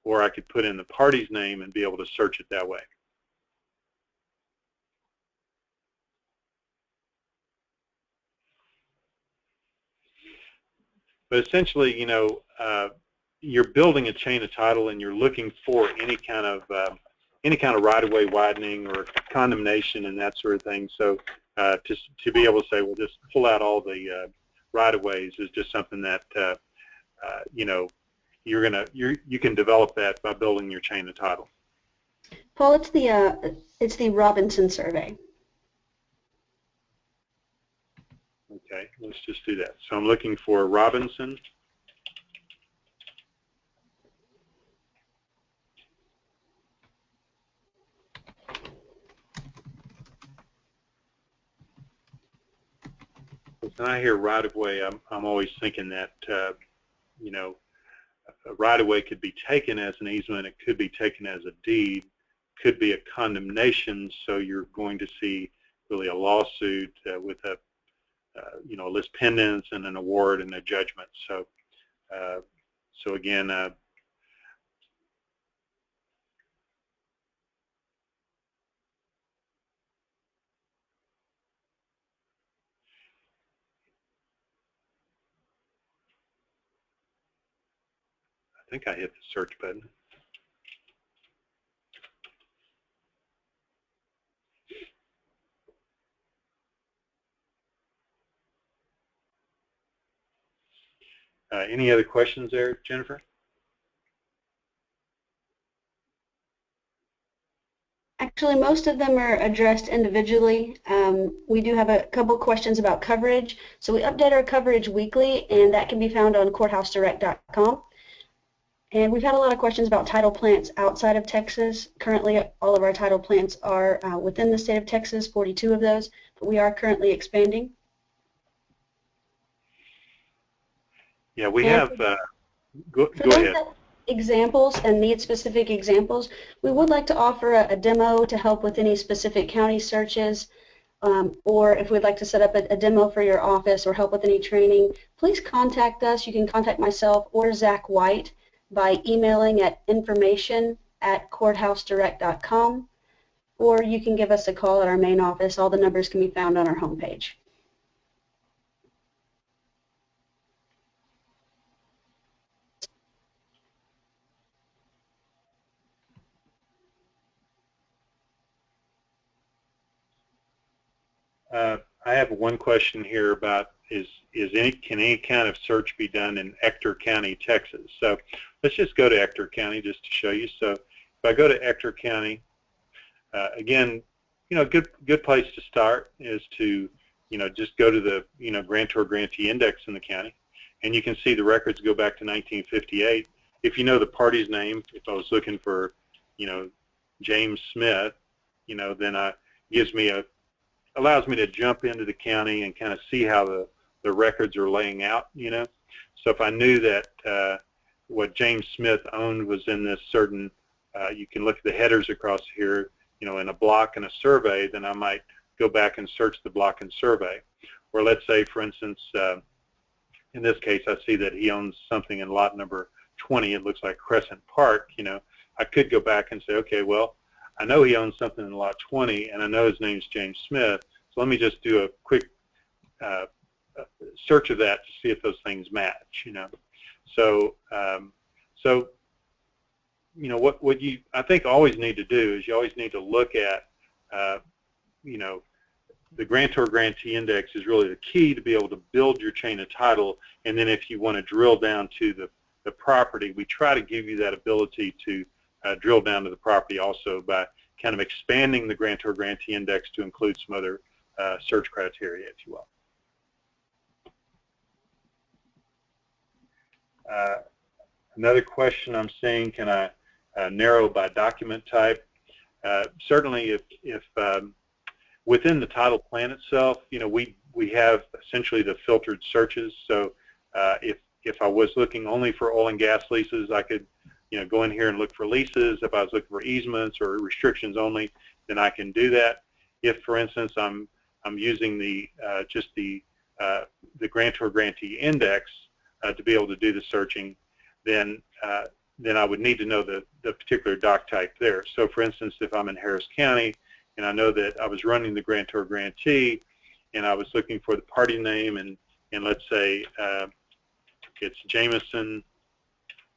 Or I could put in the party's name and be able to search it that way. But essentially, you're building a chain of title and you're looking for any kind of right-of-way widening or condemnation and that sort of thing. So to be able to say, well, just pull out all the right-of-ways is just something that you can develop that by building your chain of title. Paul, it's the Robinson survey. Okay, let's just do that. So I'm looking for Robinson. When I hear right-of-way, I'm always thinking that a right-of-way could be taken as an easement, it could be taken as a deed, could be a condemnation, so you're going to see really a lawsuit with a lis pendens and an award and a judgment. So again, I think I hit the search button. Any other questions there, Jennifer? Actually, most of them are addressed individually. we do have a couple questions about coverage. So we update our coverage weekly, and that can be found on courthousedirect.com. And we've had a lot of questions about title plants outside of Texas. Currently, all of our title plants are within the state of Texas, 42 of those, but we are currently expanding. Yeah, we have, go ahead. Examples and need specific examples, we would like to offer a demo to help with any specific county searches, or if we'd like to set up a demo for your office or help with any training, please contact us. You can contact myself or Zach White by emailing at information@courthousedirect.com, or you can give us a call at our main office. All the numbers can be found on our homepage. I have one question here about can any kind of search be done in Ector County, Texas? So let's just go to Ector County just to show you. So if I go to Ector County, again, good place to start is to, just go to the, Grantor Grantee Index in the county, and you can see the records go back to 1958. If you know the party's name, if I was looking for, James Smith, then allows me to jump into the county and kind of see how the records are laying out, So if I knew that what James Smith owned was in this certain, you can look at the headers across here, in a block and a survey, then I might go back and search the block and survey. Or let's say, for instance, in this case, I see that he owns something in lot number 20. It looks like Crescent Park, I could go back and say, okay, well, I know he owns something in lot 20, and I know his name's James Smith, so let me just do a quick search of that to see if those things match, So, what you, I think, always need to do is you always need to look at, the Grantor Grantee Index is really the key to be able to build your chain of title, and then if you want to drill down to the property, we try to give you that ability to drill down to the property also by kind of expanding the Grantor Grantee Index to include some other search criteria, if you will. Another question I'm seeing, can I narrow by document type? Certainly, if within the title plan itself, we have essentially the filtered searches. So if I was looking only for oil and gas leases, I could go in here and look for leases. If I was looking for easements or restrictions only, then I can do that. If, for instance, I'm using the just the Grantor Grantee Index to be able to do the searching, then I would need to know the particular doc type there. So, for instance, if I'm in Harris County and I know that I was running the Grantor Grantee and I was looking for the party name, and let's say it's Jameson,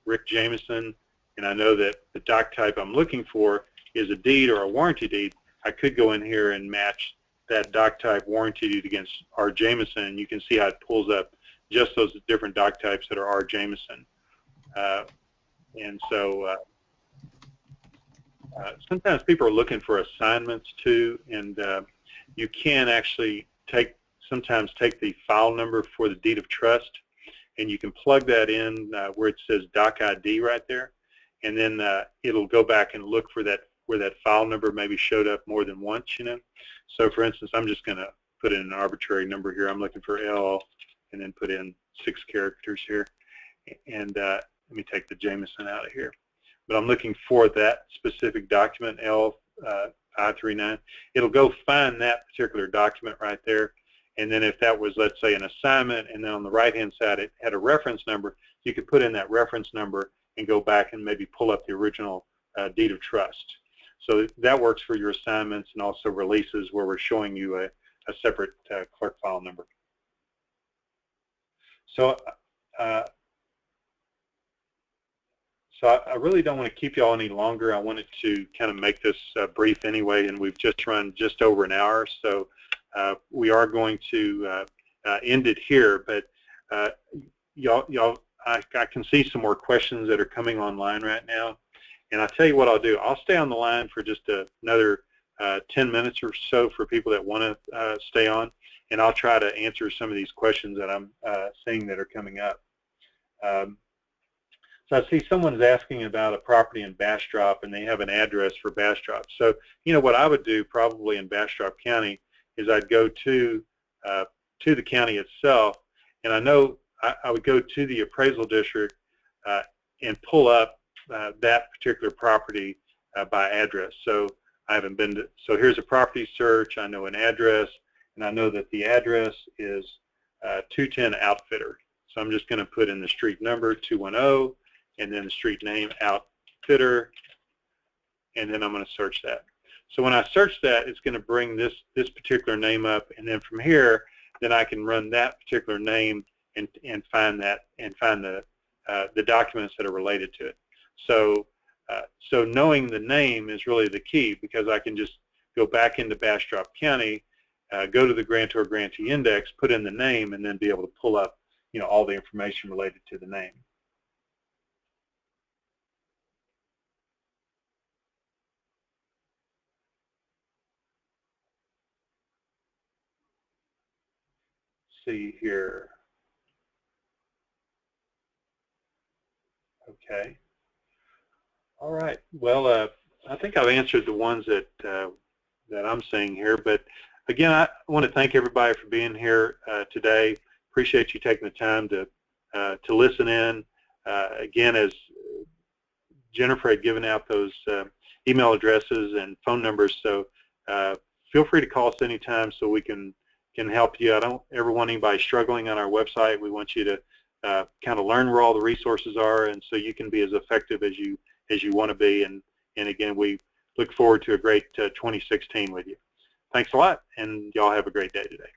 Rick Jameson, and I know that the doc type I'm looking for is a deed or a warranty deed, I could go in here and match that doc type warranty deed against R. Jameson, and you can see how it pulls up just those different doc types that are R. Jameson. And so sometimes people are looking for assignments too, and you can actually sometimes take the file number for the deed of trust, and you can plug that in where it says doc ID right there, and then it'll go back and look for that where that file number maybe showed up more than once, So for instance, I'm just going to put in an arbitrary number here. I'm looking for L and then put in 6 characters here, and let me take the Jameson out of here. But I'm looking for that specific document, L539. It'll go find that particular document right there, and then if that was, let's say, an assignment, and then on the right-hand side it had a reference number, you could put in that reference number and go back and maybe pull up the original deed of trust. So that works for your assignments and also releases where we're showing you a separate clerk file number. So I really don't want to keep you all any longer. I wanted to kind of make this brief anyway, and we've just run just over an hour, so we are going to end it here. But I can see some more questions that are coming online right now, and I'll tell you what I'll do. I'll stay on the line for just another 10 minutes or so for people that want to stay on, and I'll try to answer some of these questions that I'm seeing that are coming up. So I see someone's asking about a property in Bastrop, and they have an address for Bastrop. So, you know, what I would do probably in Bastrop County is I'd go to the county itself, and I know I would go to the appraisal district and pull up that particular property by address. So I haven't been to, so here's a property search, I know an address, and I know that the address is 210 Outfitter. So I'm just going to put in the street number, 210, and then the street name, Outfitter, and then I'm going to search that. So when I search that, it's going to bring this particular name up, and then from here, then I can run that particular name and find that, and find the documents that are related to it. So so knowing the name is really the key, because I can just go back into Bastrop County, go to the Grantor Grantee Index, put in the name, and then be able to pull up, you know, all the information related to the name. See here. Okay. All right. Well, I think I've answered the ones that that I'm seeing here. But again, I want to thank everybody for being here today. Appreciate you taking the time to listen in. Again, as Jennifer had given out those email addresses and phone numbers, so feel free to call us anytime so we can help you. I don't ever want anybody struggling on our website. We want you to kind of learn where all the resources are, and so you can be as effective as you want to be. And again, we look forward to a great 2016 with you. Thanks a lot, and y'all have a great day today.